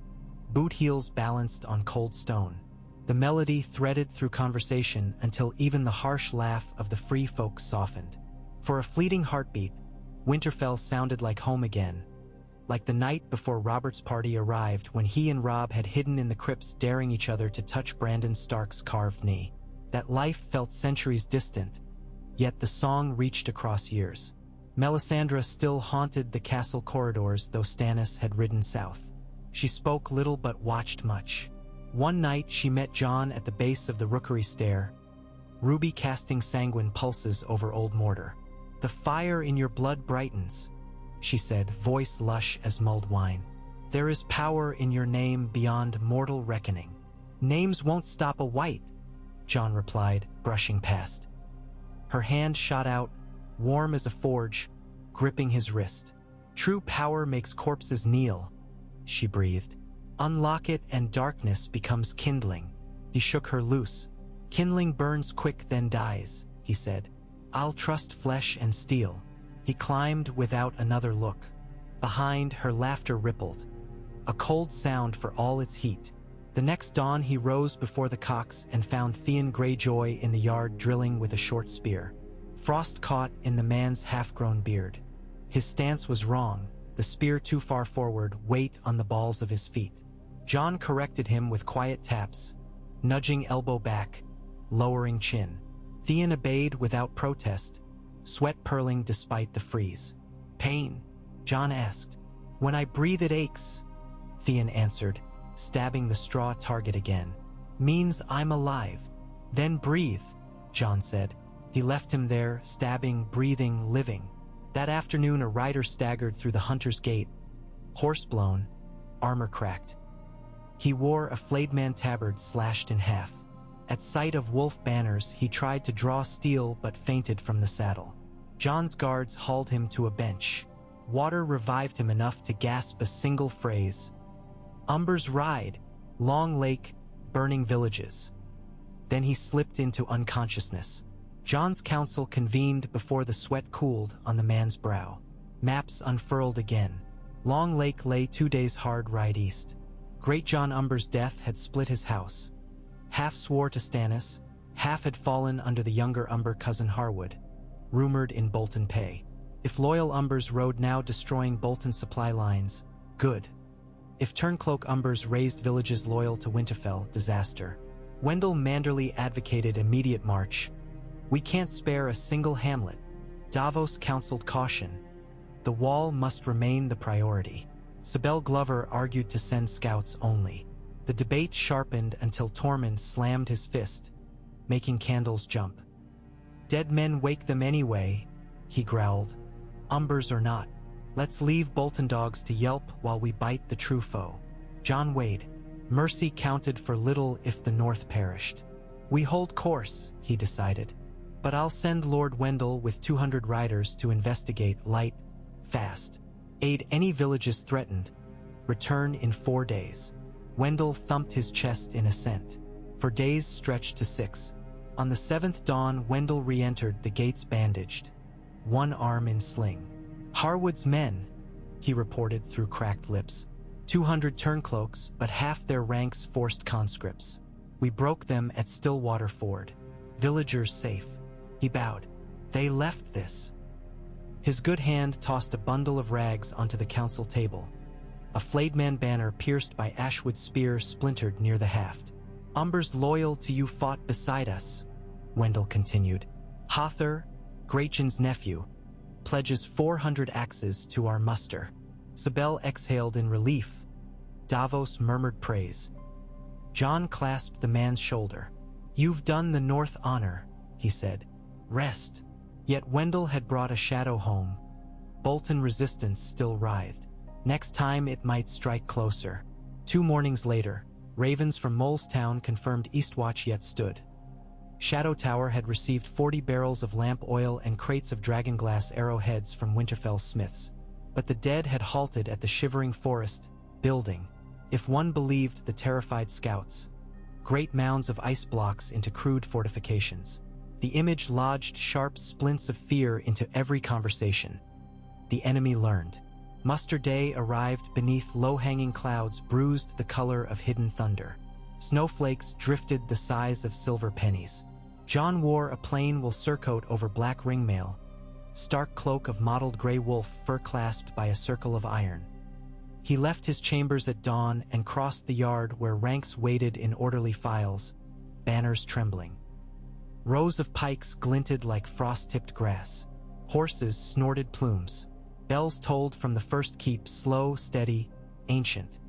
Speaker 1: boot heels balanced on cold stone. The melody threaded through conversation until even the harsh laugh of the free folk softened. For a fleeting heartbeat, Winterfell sounded like home again, like the night before Robert's party arrived when he and Robb had hidden in the crypts daring each other to touch Brandon Stark's carved knee. That life felt centuries distant, yet the song reached across years. Melisandre still haunted the castle corridors though Stannis had ridden south. She spoke little but watched much. One night she met Jon at the base of the Rookery Stair, ruby casting sanguine pulses over Old Mortar. "The fire in your blood brightens," she said, voice lush as mulled wine. "There is power in your name beyond mortal reckoning." "Names won't stop a white," Jon replied, brushing past. Her hand shot out, warm as a forge, gripping his wrist. "True power makes corpses kneel," she breathed. "Unlock it and darkness becomes kindling." He shook her loose. "Kindling burns quick then dies," he said. "I'll trust flesh and steel." He climbed without another look. Behind, her laughter rippled, a cold sound for all its heat. The next dawn he rose before the cocks and found Theon Greyjoy in the yard drilling with a short spear. Frost caught in the man's half-grown beard. His stance was wrong, the spear too far forward, weight on the balls of his feet. Jon corrected him with quiet taps, nudging elbow back, lowering chin. Theon obeyed without protest, sweat purling despite the freeze. "Pain?" Jon asked. "When I breathe it aches," Theon answered, stabbing the straw target again. "Means I'm alive." "Then breathe," Jon said. He left him there, stabbing, breathing, living. That afternoon a rider staggered through the Hunter's Gate, horse-blown, armor cracked. He wore a flayed man tabard slashed in half. At sight of wolf banners, he tried to draw steel but fainted from the saddle. Jon's guards hauled him to a bench. Water revived him enough to gasp a single phrase. "Umber's Ride, Long Lake, burning villages." Then he slipped into unconsciousness. Jon's council convened before the sweat cooled on the man's brow. Maps unfurled again. Long Lake lay 2 days' hard ride east. Great Jon Umber's death had split his house. Half swore to Stannis, half had fallen under the younger Umber cousin Harwood, rumored in Bolton pay. If loyal Umbers rode now destroying Bolton supply lines, good. If turncloak Umbers raised villages loyal to Winterfell, disaster. Wendell Manderly advocated immediate march. "We can't spare a single hamlet." Davos counseled caution. The wall must remain the priority. Sibel Glover argued to send scouts only. The debate sharpened until Tormund slammed his fist, making candles jump. "Dead men wake them anyway," he growled. "Umbers or not. Let's leave Bolton dogs to yelp while we bite the true foe." Jon weighed. Mercy counted for little if the North perished. "We hold course," he decided. "But I'll send Lord Wendell with 200 riders to investigate light, fast. Aid any villages threatened. Return in 4 days. Wendell thumped his chest in assent. For days stretched to 6. On the 7th dawn, Wendell re-entered the gates bandaged, one arm in sling. Harwood's men, he reported through cracked lips. 200 turncloaks, but half their ranks forced conscripts. We broke them at Stillwater Ford. Villagers safe. He bowed. They left this. His good hand tossed a bundle of rags onto the council table. A flayed man banner pierced by Ashwood's spear splintered near the haft. Umber's loyal to you fought beside us, Wendell continued. Hother, Gretchen's nephew, pledges 400 axes to our muster. Sibel exhaled in relief. Davos murmured praise. John clasped the man's shoulder. You've done the North honor, he said. Rest. Yet Wendell had brought a shadow home. Bolton resistance still writhed. Next time it might strike closer. 2 mornings later, ravens from Molestown confirmed Eastwatch yet stood. Shadow Tower had received 40 barrels of lamp oil and crates of dragonglass arrowheads from Winterfell smiths. But the dead had halted at the Shivering Forest, building, if one believed the terrified scouts, great mounds of ice blocks into crude fortifications. The image lodged sharp splints of fear into every conversation. The enemy learned. Muster day arrived beneath low-hanging clouds bruised the color of hidden thunder. Snowflakes drifted the size of silver pennies. John wore a plain wool surcoat over black ringmail, stark cloak of mottled gray wolf fur clasped by a circle of iron. He left his chambers at dawn and crossed the yard where ranks waited in orderly files, banners trembling. Rows of pikes glinted like frost-tipped grass. Horses snorted plumes. Bells tolled from the first keep, slow, steady, ancient.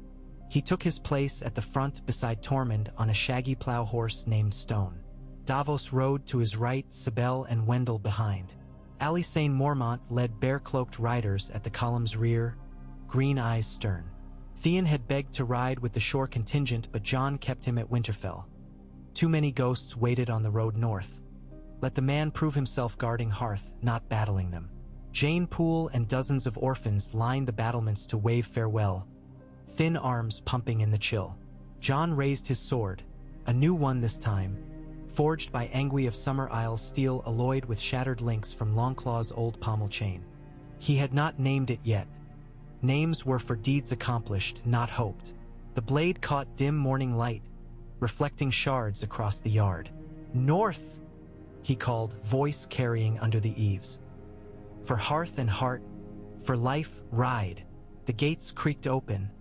Speaker 1: He took his place at the front beside Tormund on a shaggy plow horse named Stone. Davos rode to his right, Sibel and Wendell behind. Alisane Mormont led bare-cloaked riders at the column's rear, green eyes stern. Theon had begged to ride with the shore contingent, but Jon kept him at Winterfell. Too many ghosts waited on the road north. Let the man prove himself guarding Hearth, not battling them. Jane Poole and dozens of orphans lined the battlements to wave farewell, thin arms pumping in the chill. Jon raised his sword, a new one this time, forged by Angui of Summer Isle steel alloyed with shattered links from Longclaw's old pommel chain. He had not named it yet. Names were for deeds accomplished, not hoped. The blade caught dim morning light, reflecting shards across the yard. North, he called, voice carrying under the eaves. For hearth and heart, for life, ride. The gates creaked open,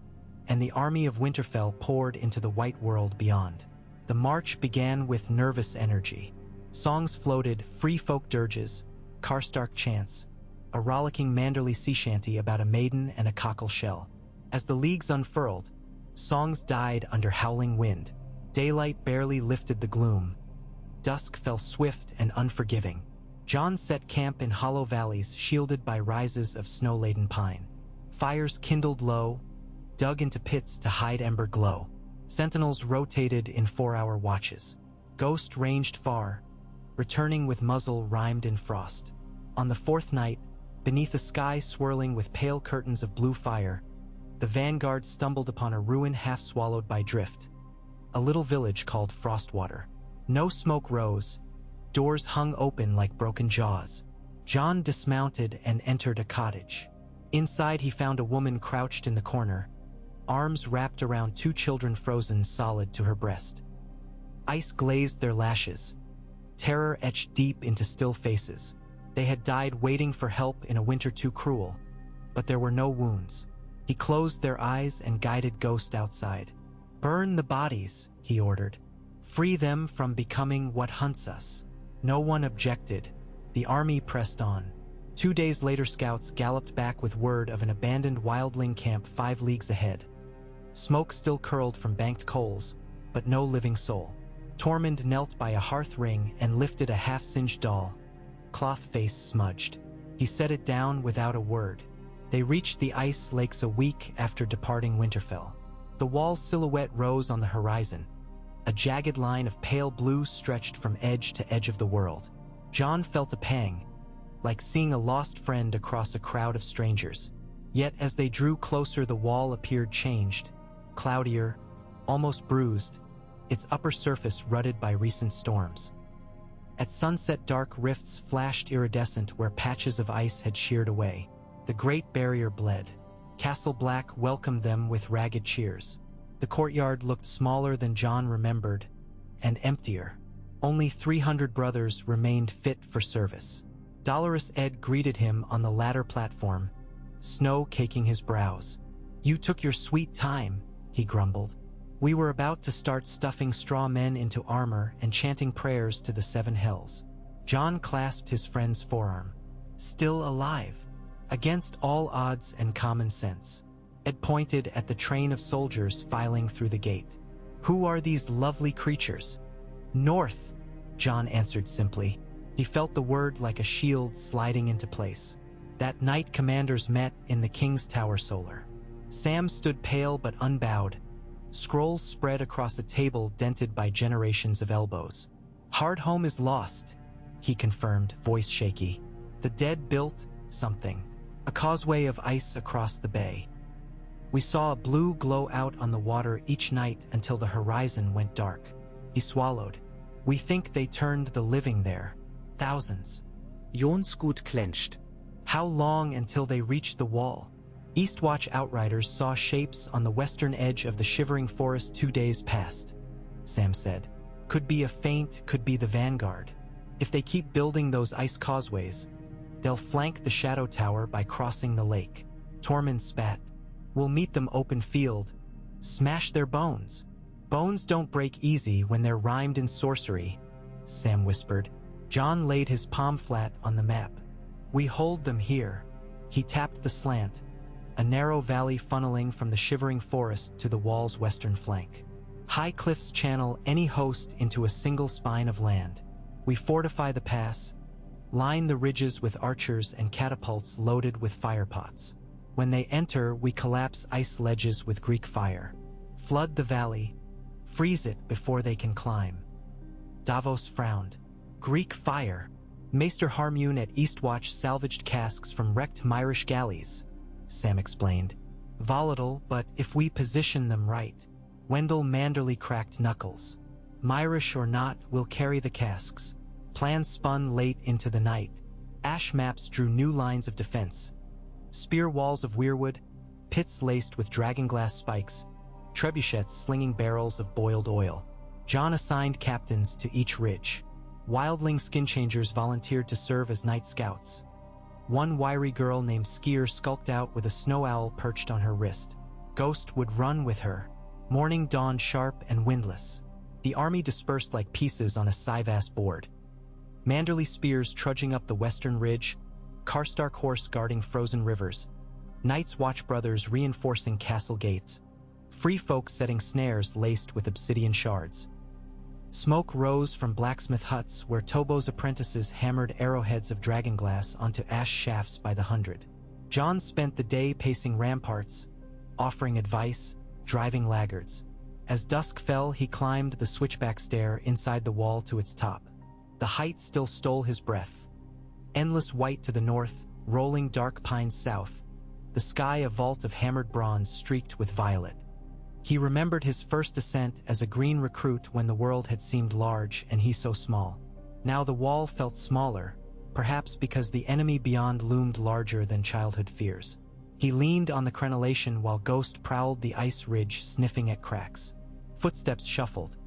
Speaker 1: and the army of Winterfell poured into the white world beyond. The march began with nervous energy. Songs floated, free folk dirges, Karstark chants, a rollicking Manderley sea shanty about a maiden and a cockle shell. As the leagues unfurled, songs died under howling wind. Daylight barely lifted the gloom. Dusk fell swift and unforgiving. Jon set camp in hollow valleys shielded by rises of snow-laden pine. Fires kindled low, dug into pits to hide ember glow. Sentinels rotated in 4-hour watches. Ghost ranged far, returning with muzzle rimed in frost. On the 4th night, beneath a sky swirling with pale curtains of blue fire, the vanguard stumbled upon a ruin half swallowed by drift. A little village called Frostwater. No smoke rose. Doors hung open like broken jaws. Jon dismounted and entered a cottage. Inside he found a woman crouched in the corner, arms wrapped around 2 children frozen solid to her breast. Ice glazed their lashes. Terror etched deep into still faces. They had died waiting for help in a winter too cruel, but there were no wounds. He closed their eyes and guided Ghost outside. Burn the bodies, he ordered. Free them from becoming what hunts us. No one objected. The army pressed on. 2 days later, scouts galloped back with word of an abandoned wildling camp 5 leagues ahead. Smoke still curled from banked coals, but no living soul. Tormund knelt by a hearth ring and lifted a half-singed doll, cloth face smudged. He set it down without a word. They reached the ice lakes a week after departing Winterfell. The wall's silhouette rose on the horizon. A jagged line of pale blue stretched from edge to edge of the world. Jon felt a pang. like seeing a lost friend across a crowd of strangers. Yet as they drew closer, the wall appeared changed, cloudier, almost bruised, its upper surface rutted by recent storms. At sunset, dark rifts flashed iridescent where patches of ice had sheared away. The great barrier bled. Castle Black welcomed them with ragged cheers. The courtyard looked smaller than Jon remembered, and emptier. Only 300 brothers remained fit for service. Dolorous Ed greeted him on the ladder platform, snow caking his brows. "You took your sweet time," he grumbled. "We were about to start stuffing straw men into armor and chanting prayers to the seven hells." Jon clasped his friend's forearm. "Still alive, against all odds and common sense." Ed pointed at the train of soldiers filing through the gate. "Who are these lovely creatures?" "North," Jon answered simply. He felt the word like a shield sliding into place. That night, commanders met in the King's Tower Solar. Sam stood pale but unbowed, scrolls spread across a table dented by generations of elbows. "Hardhome is lost," he confirmed, voice shaky. "The dead built something, a causeway of ice across the bay. We saw a blue glow out on the water each night until the horizon went dark." He swallowed. "We think they turned the living there. Thousands."
Speaker 2: Jon's gut clenched.
Speaker 1: "How long until they reach the wall?" Eastwatch outriders saw shapes on the western edge of the shivering forest 2 days past, Sam said. "Could be a feint, could be the vanguard. If they keep building those ice causeways, they'll flank the Shadow Tower by crossing the lake." Tormund spat. "We'll meet them open field, smash their bones." "Bones don't break easy when they're rhymed in sorcery," Sam whispered. Jon laid his palm flat on the map. "We hold them here." He tapped the slant, a narrow valley funneling from the shivering forest to the wall's western flank. High cliffs channel any host into a single spine of land. "We fortify the pass, line the ridges with archers and catapults loaded with firepots. When they enter, we collapse ice ledges with Greek fire, flood the valley, freeze it before they can climb." Davos frowned. "Greek fire?" "Maester Harmune at Eastwatch salvaged casks from wrecked Myrish galleys," Sam explained. "Volatile, but if we position them right." Wendell Manderly cracked knuckles. "Myrish or not, we'll carry the casks." Plans spun late into the night. Ash maps drew new lines of defense. Spear walls of weirwood, pits laced with dragonglass spikes, trebuchets slinging barrels of boiled oil. Jon assigned captains to each ridge. Wildling skin changers volunteered to serve as night scouts. One wiry girl named Skier skulked out with a snow owl perched on her wrist. Ghost would run with her. Morning dawned sharp and windless. The army dispersed like pieces on a Syvas board. Manderly spears trudging up the western ridge, Karstark horse guarding frozen rivers, Night's Watch brothers reinforcing castle gates, free folk setting snares laced with obsidian shards. Smoke rose from blacksmith huts where Tobo's apprentices hammered arrowheads of dragonglass onto ash shafts by the hundred. Jon spent the day pacing ramparts, offering advice, driving laggards. As dusk fell, he climbed the switchback stair inside the wall to its top. The height still stole his breath. Endless white to the north, rolling dark pines south. The sky a vault of hammered bronze streaked with violet. He remembered his first ascent as a green recruit when the world had seemed large and he so small. Now the wall felt smaller, perhaps because the enemy beyond loomed larger than childhood fears. He leaned on the crenellation while Ghost prowled the ice ridge, sniffing at cracks. Footsteps shuffled.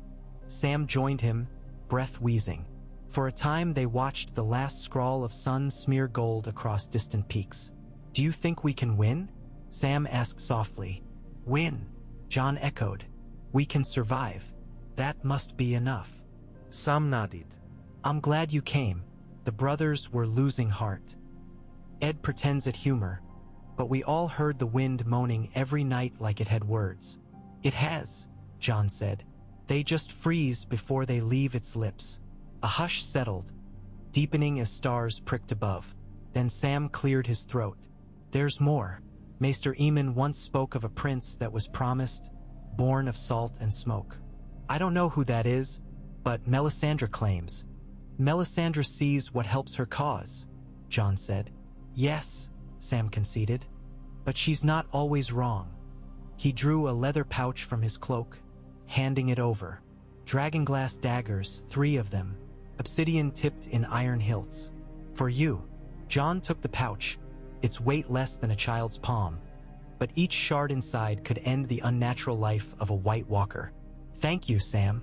Speaker 1: Sam joined him, breath wheezing. For a time they watched the last scrawl of sun smear gold across distant peaks. "Do you think we can win?" Sam asked softly. "Win," Jon echoed. "We can survive. That must be enough."
Speaker 2: Sam nodded.
Speaker 1: "I'm glad you came." The brothers were losing heart. Ed pretends at humor, but we all heard the wind moaning every night like it had words. "It has," Jon said. "They just freeze before they leave its lips." A hush settled, deepening as stars pricked above. Then Sam cleared his throat. "There's more. Maester Aemon once spoke of a prince that was promised, born of salt and smoke. I don't know who that is, but Melisandre claims. Melisandre sees what helps her cause. Jon said. Yes, Sam conceded. But she's not always wrong. He drew a leather pouch from his cloak, handing it over. Dragonglass daggers, 3 of them, obsidian tipped in iron hilts. For you. Jon took the pouch, its weight less than a child's palm, but each shard inside could end the unnatural life of a White Walker. Thank you, Sam.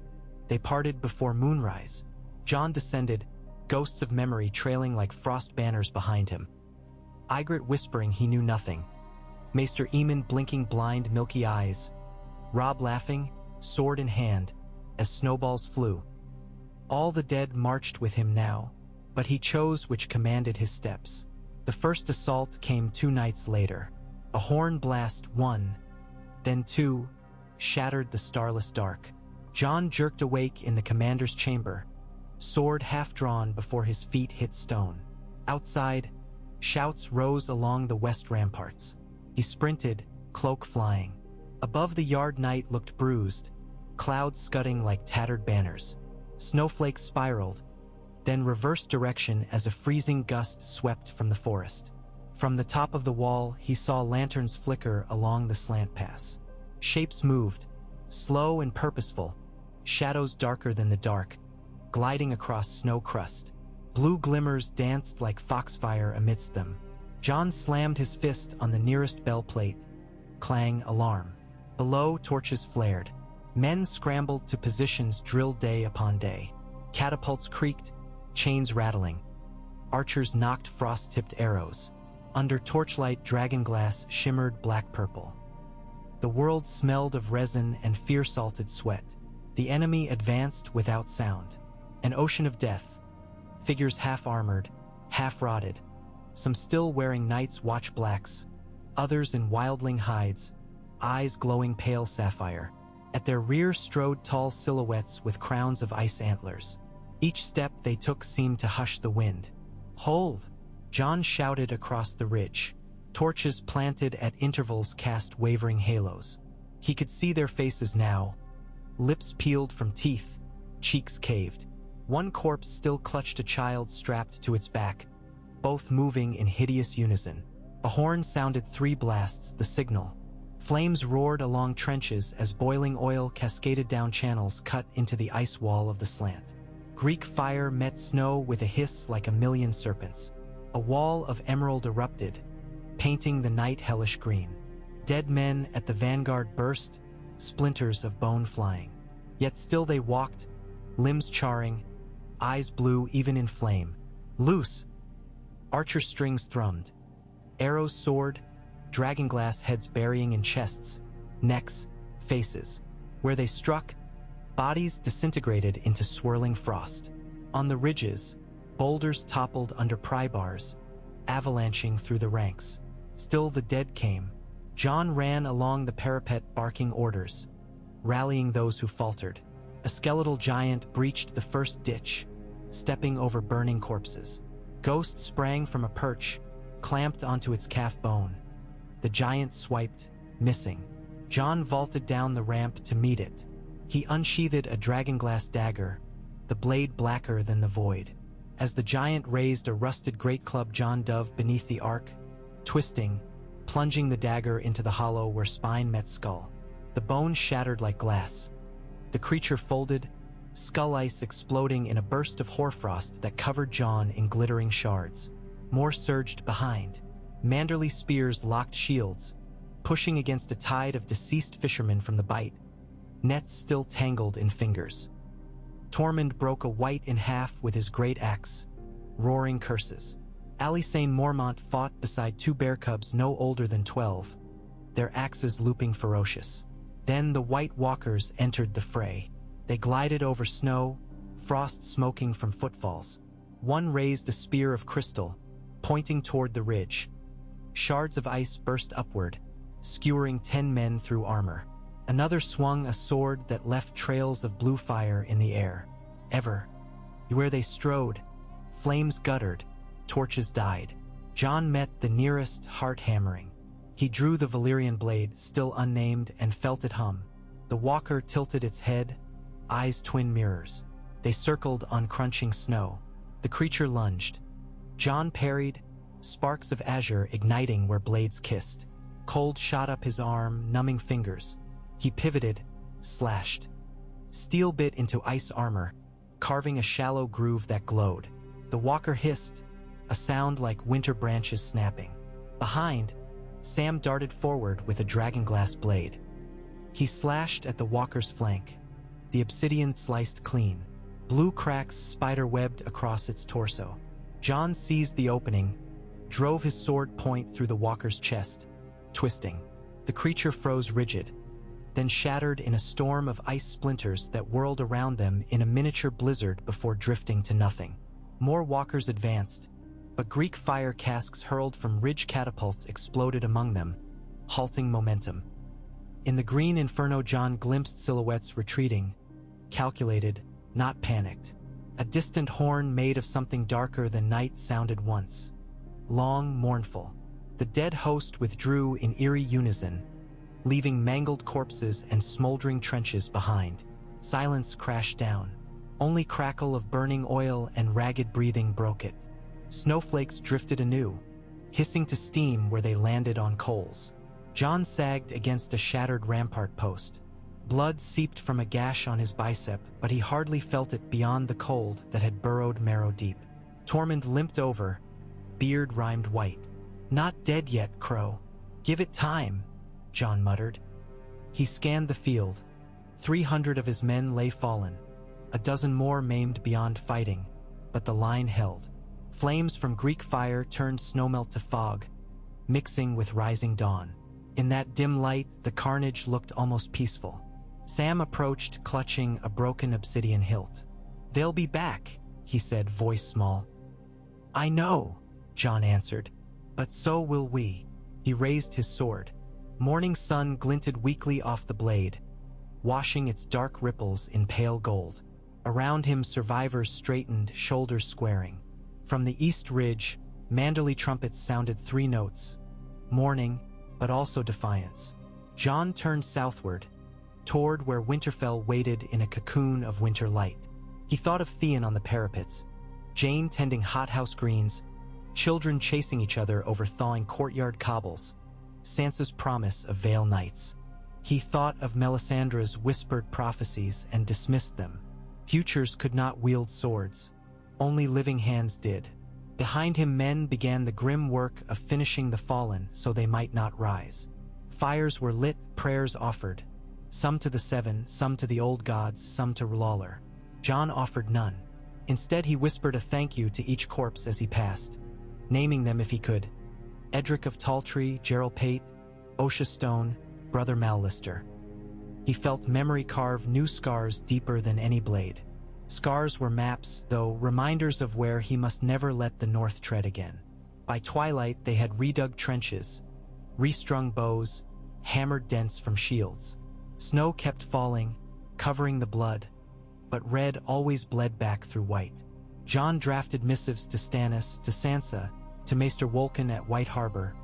Speaker 1: They parted before moonrise. Jon descended, ghosts of memory trailing like frost banners behind him. Ygritte whispering he knew nothing. Maester Aemon blinking blind, milky eyes. Robb laughing, sword in hand, as snowballs flew. All the dead marched with him now, but he chose which commanded his steps. The first assault came 2 nights later. A horn blast 1, then 2, shattered the starless dark. Jon jerked awake in the commander's chamber, sword half drawn before his feet hit stone. Outside, shouts rose along the west ramparts. He sprinted, cloak flying. Above the yard night looked bruised, clouds scudding like tattered banners. Snowflakes spiraled, then reversed direction as a freezing gust swept from the forest. From the top of the wall, he saw lanterns flicker along the slant pass. Shapes moved, slow and purposeful, shadows darker than the dark, gliding across snow crust. Blue glimmers danced like foxfire amidst them. Jon slammed his fist on the nearest bell plate. Clang, alarm. Below, torches flared. Men scrambled to positions drilled day upon day. Catapults creaked, chains rattling. Archers knocked frost-tipped arrows. Under torchlight, dragonglass shimmered black-purple. The world smelled of resin and fear-salted sweat. The enemy advanced without sound. An ocean of death. Figures half-armored, half-rotted. Some still wearing Night's Watch blacks, others in wildling hides, eyes glowing pale sapphire. At their rear strode tall silhouettes with crowns of ice antlers. Each step they took seemed to hush the wind. Hold! Jon shouted across the ridge. Torches planted at intervals cast wavering halos. He could see their faces now. Lips peeled from teeth, cheeks caved. One corpse still clutched a child strapped to its back, both moving in hideous unison. A horn sounded 3 blasts, the signal. Flames roared along trenches as boiling oil cascaded down channels cut into the ice wall of the slant. Greek fire met snow with a hiss like a million serpents. A wall of emerald erupted, painting the night hellish green. Dead men at the vanguard burst, splinters of bone flying. Yet still they walked, limbs charring, eyes blue even in flame. Loose! Archer strings thrummed. Arrows soared, dragonglass heads burying in chests, necks, faces. Where they struck, bodies disintegrated into swirling frost. On the ridges, boulders toppled under pry bars, avalanching through the ranks. Still the dead came. Jon ran along the parapet barking orders, rallying those who faltered. A skeletal giant breached the first ditch, stepping over burning corpses. Ghost sprang from a perch, clamped onto its calf bone. The giant swiped, missing. Jon vaulted down the ramp to meet it. He unsheathed a dragonglass dagger, the blade blacker than the void. As the giant raised a rusted great club, Jon dove beneath the arc, twisting, plunging the dagger into the hollow where spine met skull. The bone shattered like glass. The creature folded, skull ice exploding in a burst of hoarfrost that covered Jon in glittering shards. More surged behind. Manderly spears locked shields, pushing against a tide of deceased fishermen from the bite. Nets still tangled in fingers. Tormund broke a white in half with his great axe, roaring curses. Alysanne Mormont fought beside 2 bear cubs no older than 12, their axes looping ferocious. Then the White Walkers entered the fray. They glided over snow, frost smoking from footfalls. One raised a spear of crystal, pointing toward the ridge. Shards of ice burst upward, skewering 10 men through armor. Another swung a sword that left trails of blue fire in the air. Ever, where they strode, flames guttered, torches died. Jon met the nearest, heart hammering. He drew the Valyrian blade, still unnamed, and felt it hum. The walker tilted its head, eyes twin mirrors. They circled on crunching snow. The creature lunged. Jon parried, sparks of azure igniting where blades kissed. Cold shot up his arm, numbing fingers. He pivoted, slashed. Steel bit into ice armor, carving a shallow groove that glowed. The walker hissed, a sound like winter branches snapping. Behind, Sam darted forward with a dragonglass blade. He slashed at the walker's flank. The obsidian sliced clean. Blue cracks spider-webbed across its torso. Jon seized the opening, drove his sword point through the walker's chest, twisting. The creature froze rigid, then shattered in a storm of ice splinters that whirled around them in a miniature blizzard before drifting to nothing. More walkers advanced, but Greek fire casks hurled from ridge catapults exploded among them, halting momentum. In the green inferno, Jon glimpsed silhouettes retreating, calculated, not panicked. A distant horn made of something darker than night sounded once. Long, mournful. The dead host withdrew in eerie unison, leaving mangled corpses and smoldering trenches behind. Silence crashed down. Only crackle of burning oil and ragged breathing broke it. Snowflakes drifted anew, hissing to steam where they landed on coals. Jon sagged against a shattered rampart post. Blood seeped from a gash on his bicep, but he hardly felt it beyond the cold that had burrowed marrow deep. Tormund limped over, beard rimed white. "Not dead yet, Crow. Give it time," Jon muttered. He scanned the field. 300 of his men lay fallen, a dozen more maimed beyond fighting, but the line held. Flames from Greek fire turned snowmelt to fog, mixing with rising dawn. In that dim light, the carnage looked almost peaceful. Sam approached, clutching a broken obsidian hilt. "They'll be back," he said, voice small. "I know," Jon answered, "but so will we." He raised his sword. Morning sun glinted weakly off the blade, washing its dark ripples in pale gold. Around him, survivors straightened, shoulders squaring. From the east ridge, Manderley trumpets sounded 3 notes. Mourning, but also defiance. Jon turned southward, toward where Winterfell waited in a cocoon of winter light. He thought of Theon on the parapets, Jane tending hothouse greens, children chasing each other over thawing courtyard cobbles, Sansa's promise of Vale nights. He thought of Melisandre's whispered prophecies and dismissed them. Futures could not wield swords. Only living hands did. Behind him, men began the grim work of finishing the fallen so they might not rise. Fires were lit, prayers offered. Some to the Seven, some to the old gods, some to Lawler. Jon offered none. Instead, he whispered a thank you to each corpse as he passed, naming them if he could. Edric of Talltree, Gerald Pate, Osha Stone, Brother Mallister. He felt memory carve new scars deeper than any blade. Scars were maps, though, reminders of where he must never let the North tread again. By twilight, they had redug trenches, restrung bows, hammered dents from shields. Snow kept falling, covering the blood, but red always bled back through white. Jon drafted missives to Stannis, to Sansa, to Maester Wolkan at White Harbor,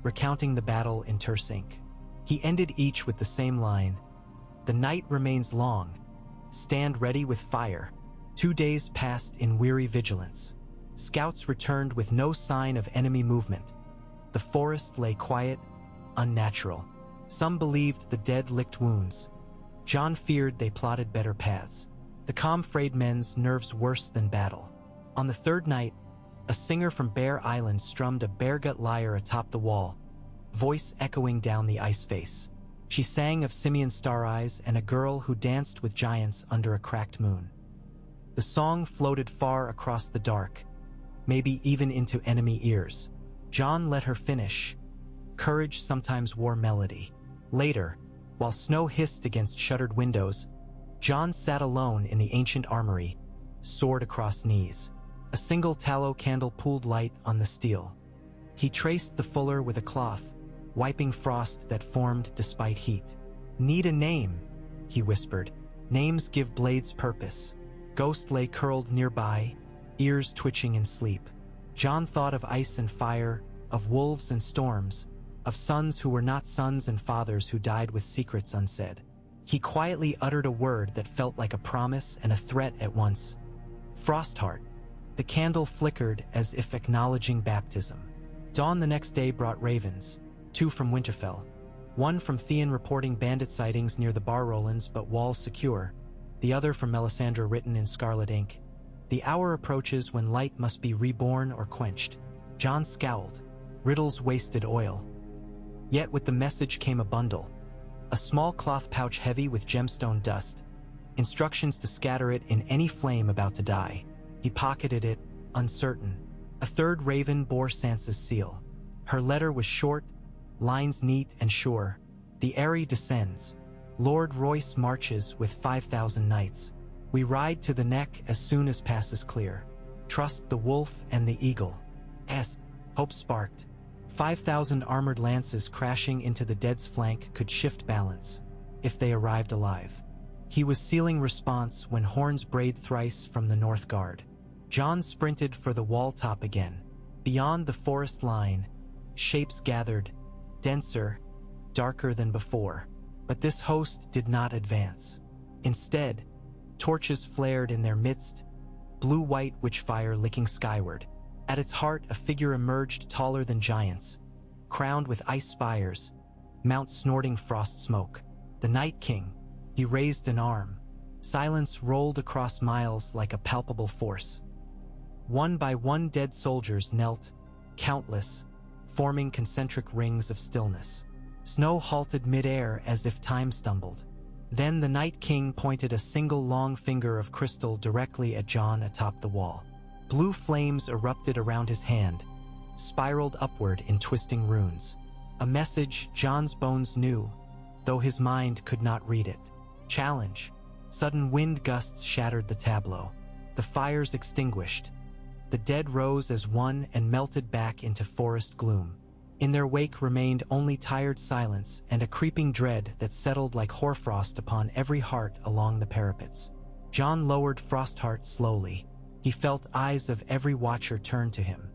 Speaker 1: recounting the battle in Tersink. He ended each with the same line: "The night remains long. Stand ready with fire." 2 days passed in weary vigilance. Scouts returned with no sign of enemy movement. The forest lay quiet, unnatural. Some believed the dead licked wounds. Jon feared they plotted better paths. The calm frayed men's nerves worse than battle. On the 3rd night, a singer from Bear Island strummed a baregut lyre atop the wall, voice echoing down the ice face. She sang of Simeon Star Eyes and a girl who danced with giants under a cracked moon. The song floated far across the dark, maybe even into enemy ears. Jon let her finish. Courage sometimes wore melody. Later, while snow hissed against shuttered windows, Jon sat alone in the ancient armory, sword across knees. A single tallow candle pooled light on the steel. He traced the fuller with a cloth, wiping frost that formed despite heat. "Need a name," he whispered. "Names give blades purpose." Ghost lay curled nearby, ears twitching in sleep. Jon thought of ice and fire, of wolves and storms, of sons who were not sons and fathers who died with secrets unsaid. He quietly uttered a word that felt like a promise and a threat at once. "Frostheart." The candle flickered as if acknowledging baptism. Dawn the next day brought ravens, 2 from Winterfell. One from Theon reporting bandit sightings near the Bar Rolands but walls secure, the other from Melisandre written in scarlet ink. The hour approaches when light must be reborn or quenched. Jon scowled. Riddles wasted oil. Yet with the message came a bundle. A small cloth pouch heavy with gemstone dust. Instructions to scatter it in any flame about to die. He pocketed it, uncertain. A third raven bore Sansa's seal. Her letter was short, lines neat and sure. The Eyrie descends. Lord Royce marches with 5,000 knights. We ride to the neck as soon as pass is clear. Trust the wolf and the eagle. As hope sparked. 5,000 armored lances crashing into the dead's flank could shift balance, if they arrived alive. He was sealing response when horns brayed thrice from the north guard. Jon sprinted for the wall top again. Beyond the forest line, shapes gathered, denser, darker than before. But this host did not advance. Instead, torches flared in their midst, blue-white witchfire licking skyward. At its heart, a figure emerged taller than giants, crowned with ice spires, mount snorting frost smoke. The Night King. He raised an arm. Silence rolled across miles like a palpable force. One by one dead soldiers knelt, countless, forming concentric rings of stillness. Snow halted mid-air as if time stumbled. Then the Night King pointed a single long finger of crystal directly at Jon atop the wall. Blue flames erupted around his hand, spiraled upward in twisting runes. A message Jon's bones knew, though his mind could not read it. Challenge. Sudden wind gusts shattered the tableau. The fires extinguished. The dead rose as one and melted back into forest gloom. In their wake remained only tired silence and a creeping dread that settled like hoarfrost upon every heart along the parapets. Jon lowered Frostheart slowly. He felt eyes of every watcher turn to him.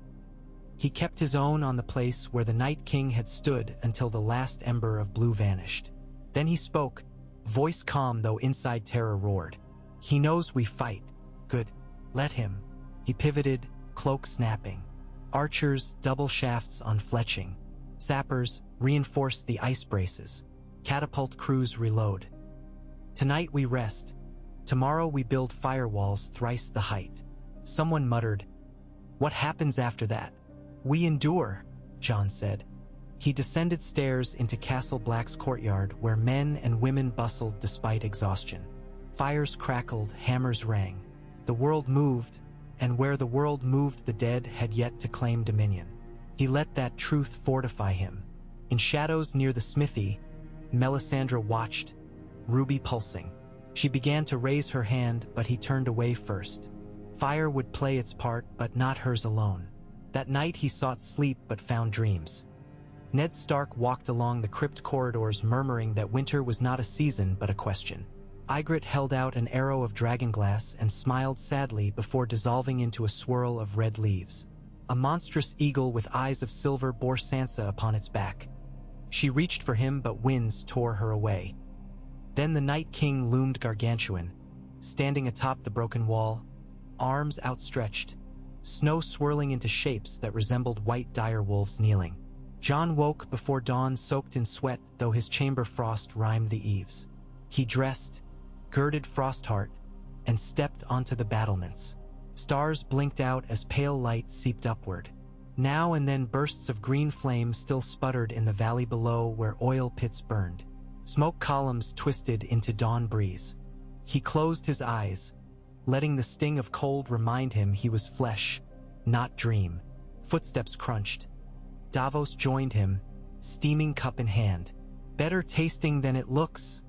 Speaker 1: He kept his own on the place where the Night King had stood until the last ember of blue vanished. Then he spoke, voice calm though inside terror roared. He knows we fight. Good. Let him. He pivoted, cloak snapping. Archers, double shafts on fletching. Sappers, reinforce the ice braces. Catapult crews reload. Tonight we rest. Tomorrow we build firewalls thrice the height. Someone muttered, "What happens after that?" "We endure," Jon said. He descended stairs into Castle Black's courtyard where men and women bustled despite exhaustion. Fires crackled, hammers rang. The world moved, and where the world moved the dead had yet to claim dominion. He let that truth fortify him. In shadows near the smithy, Melisandre watched, ruby pulsing. She began to raise her hand, but he turned away first. Fire would play its part, but not hers alone. That night he sought sleep but found dreams. Ned Stark walked along the crypt corridors murmuring that winter was not a season but a question. Ygritte held out an arrow of dragonglass and smiled sadly before dissolving into a swirl of red leaves. A monstrous eagle with eyes of silver bore Sansa upon its back. She reached for him, but winds tore her away. Then the Night King loomed gargantuan, standing atop the broken wall, arms outstretched, snow swirling into shapes that resembled white direwolves kneeling. Jon woke before dawn, soaked in sweat, though his chamber frost rhymed the eaves. He dressed, girded Frostheart, and stepped onto the battlements. Stars blinked out as pale light seeped upward. Now and then bursts of green flame still sputtered in the valley below where oil pits burned. Smoke columns twisted into dawn breeze. He closed his eyes, letting the sting of cold remind him he was flesh, not dream. Footsteps crunched. Davos joined him, steaming cup in hand. "Better tasting than it looks,"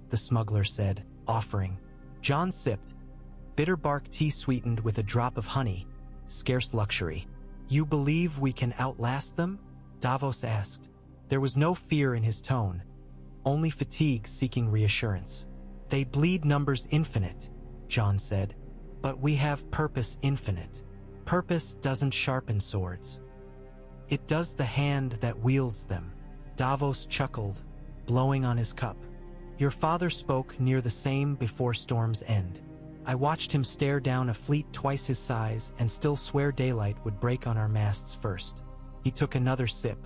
Speaker 1: the smuggler said, offering. Jon sipped. Bitter bark tea sweetened with a drop of honey, scarce luxury. "You believe we can outlast them?" Davos asked. There was no fear in his tone, only fatigue seeking reassurance. "They bleed numbers infinite," Jon said, "but we have purpose infinite. Purpose doesn't sharpen swords. It does the hand that wields them." Davos chuckled, blowing on his cup. "Your father spoke near the same before storms end. I watched him stare down a fleet twice his size and still swear daylight would break on our masts first. He took another sip.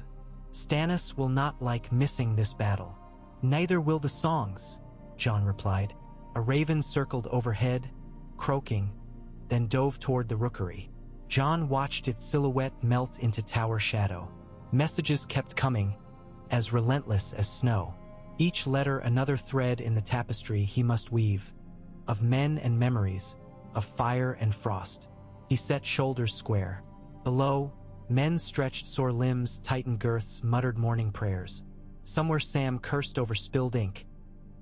Speaker 1: Stannis will not like missing this battle. Neither will the songs, Jon replied. A raven circled overhead, croaking, then dove toward the rookery. Jon watched its silhouette melt into tower shadow. Messages kept coming, as relentless as snow. Each letter another thread in the tapestry he must weave, of men and memories, of fire and frost. He set shoulders square. Below, men stretched sore limbs, tightened girths, muttered morning prayers. Somewhere Sam cursed over spilled ink.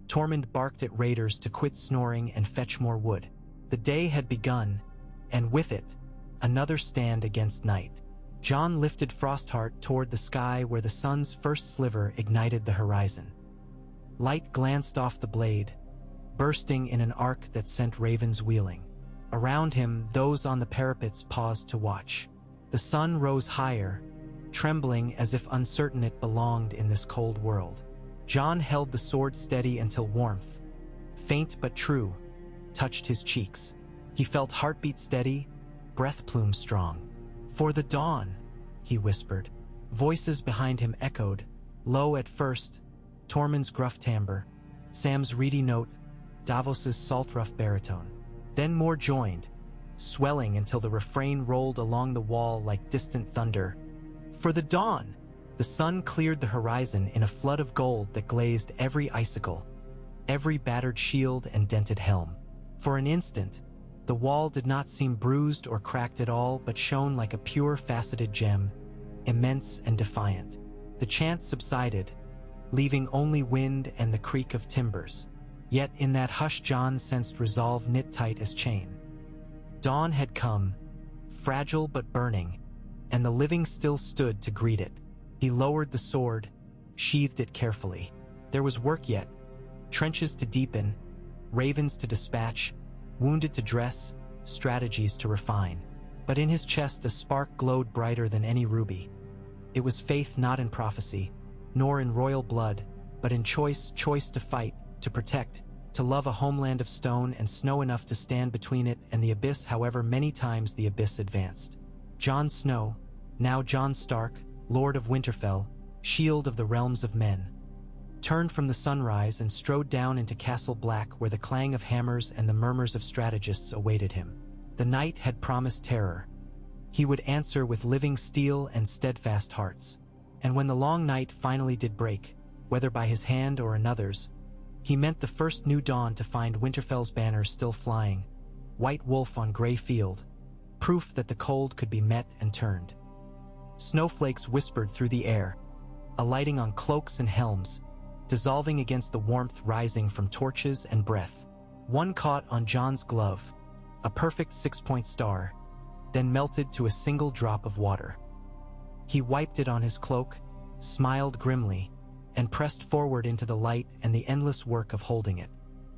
Speaker 1: Tormund barked at raiders to quit snoring and fetch more wood. The day had begun, and with it, another stand against night. Jon lifted Frostheart toward the sky where the sun's first sliver ignited the horizon. Light glanced off the blade, bursting in an arc that sent ravens wheeling. Around him, those on the parapets paused to watch. The sun rose higher, trembling as if uncertain it belonged in this cold world. Jon held the sword steady until warmth, faint but true, touched his cheeks. He felt heartbeat steady, breath plume strong. "For the dawn," he whispered. Voices behind him echoed, low at first, Tormund's gruff timbre, Sam's reedy note, Davos's salt-rough baritone. Then more joined, swelling until the refrain rolled along the wall like distant thunder. "For the dawn!" The sun cleared the horizon in a flood of gold that glazed every icicle, every battered shield and dented helm. For an instant, the wall did not seem bruised or cracked at all, but shone like a pure faceted gem, immense and defiant. The chant subsided, leaving only wind and the creak of timbers. Yet in that hush Jon sensed resolve knit tight as chain. Dawn had come, fragile but burning, and the living still stood to greet it. He lowered the sword, sheathed it carefully. There was work yet, trenches to deepen, ravens to dispatch, wounded to dress, strategies to refine. But in his chest a spark glowed brighter than any ruby. It was faith not in prophecy, nor in royal blood, but in choice to fight, to protect, to love a homeland of stone and snow enough to stand between it and the abyss however many times the abyss advanced. Jon Snow, now Jon Stark, Lord of Winterfell, shield of the realms of men, turned from the sunrise and strode down into Castle Black where the clang of hammers and the murmurs of strategists awaited him. The night had promised terror. He would answer with living steel and steadfast hearts. And when the long night finally did break, whether by his hand or another's, he meant the first new dawn to find Winterfell's banners still flying, white wolf on gray field, proof that the cold could be met and turned. Snowflakes whispered through the air, alighting on cloaks and helms, dissolving against the warmth rising from torches and breath. One caught on Jon's glove, a perfect 6-point star, then melted to a single drop of water. He wiped it on his cloak, smiled grimly, and pressed forward into the light and the endless work of holding it.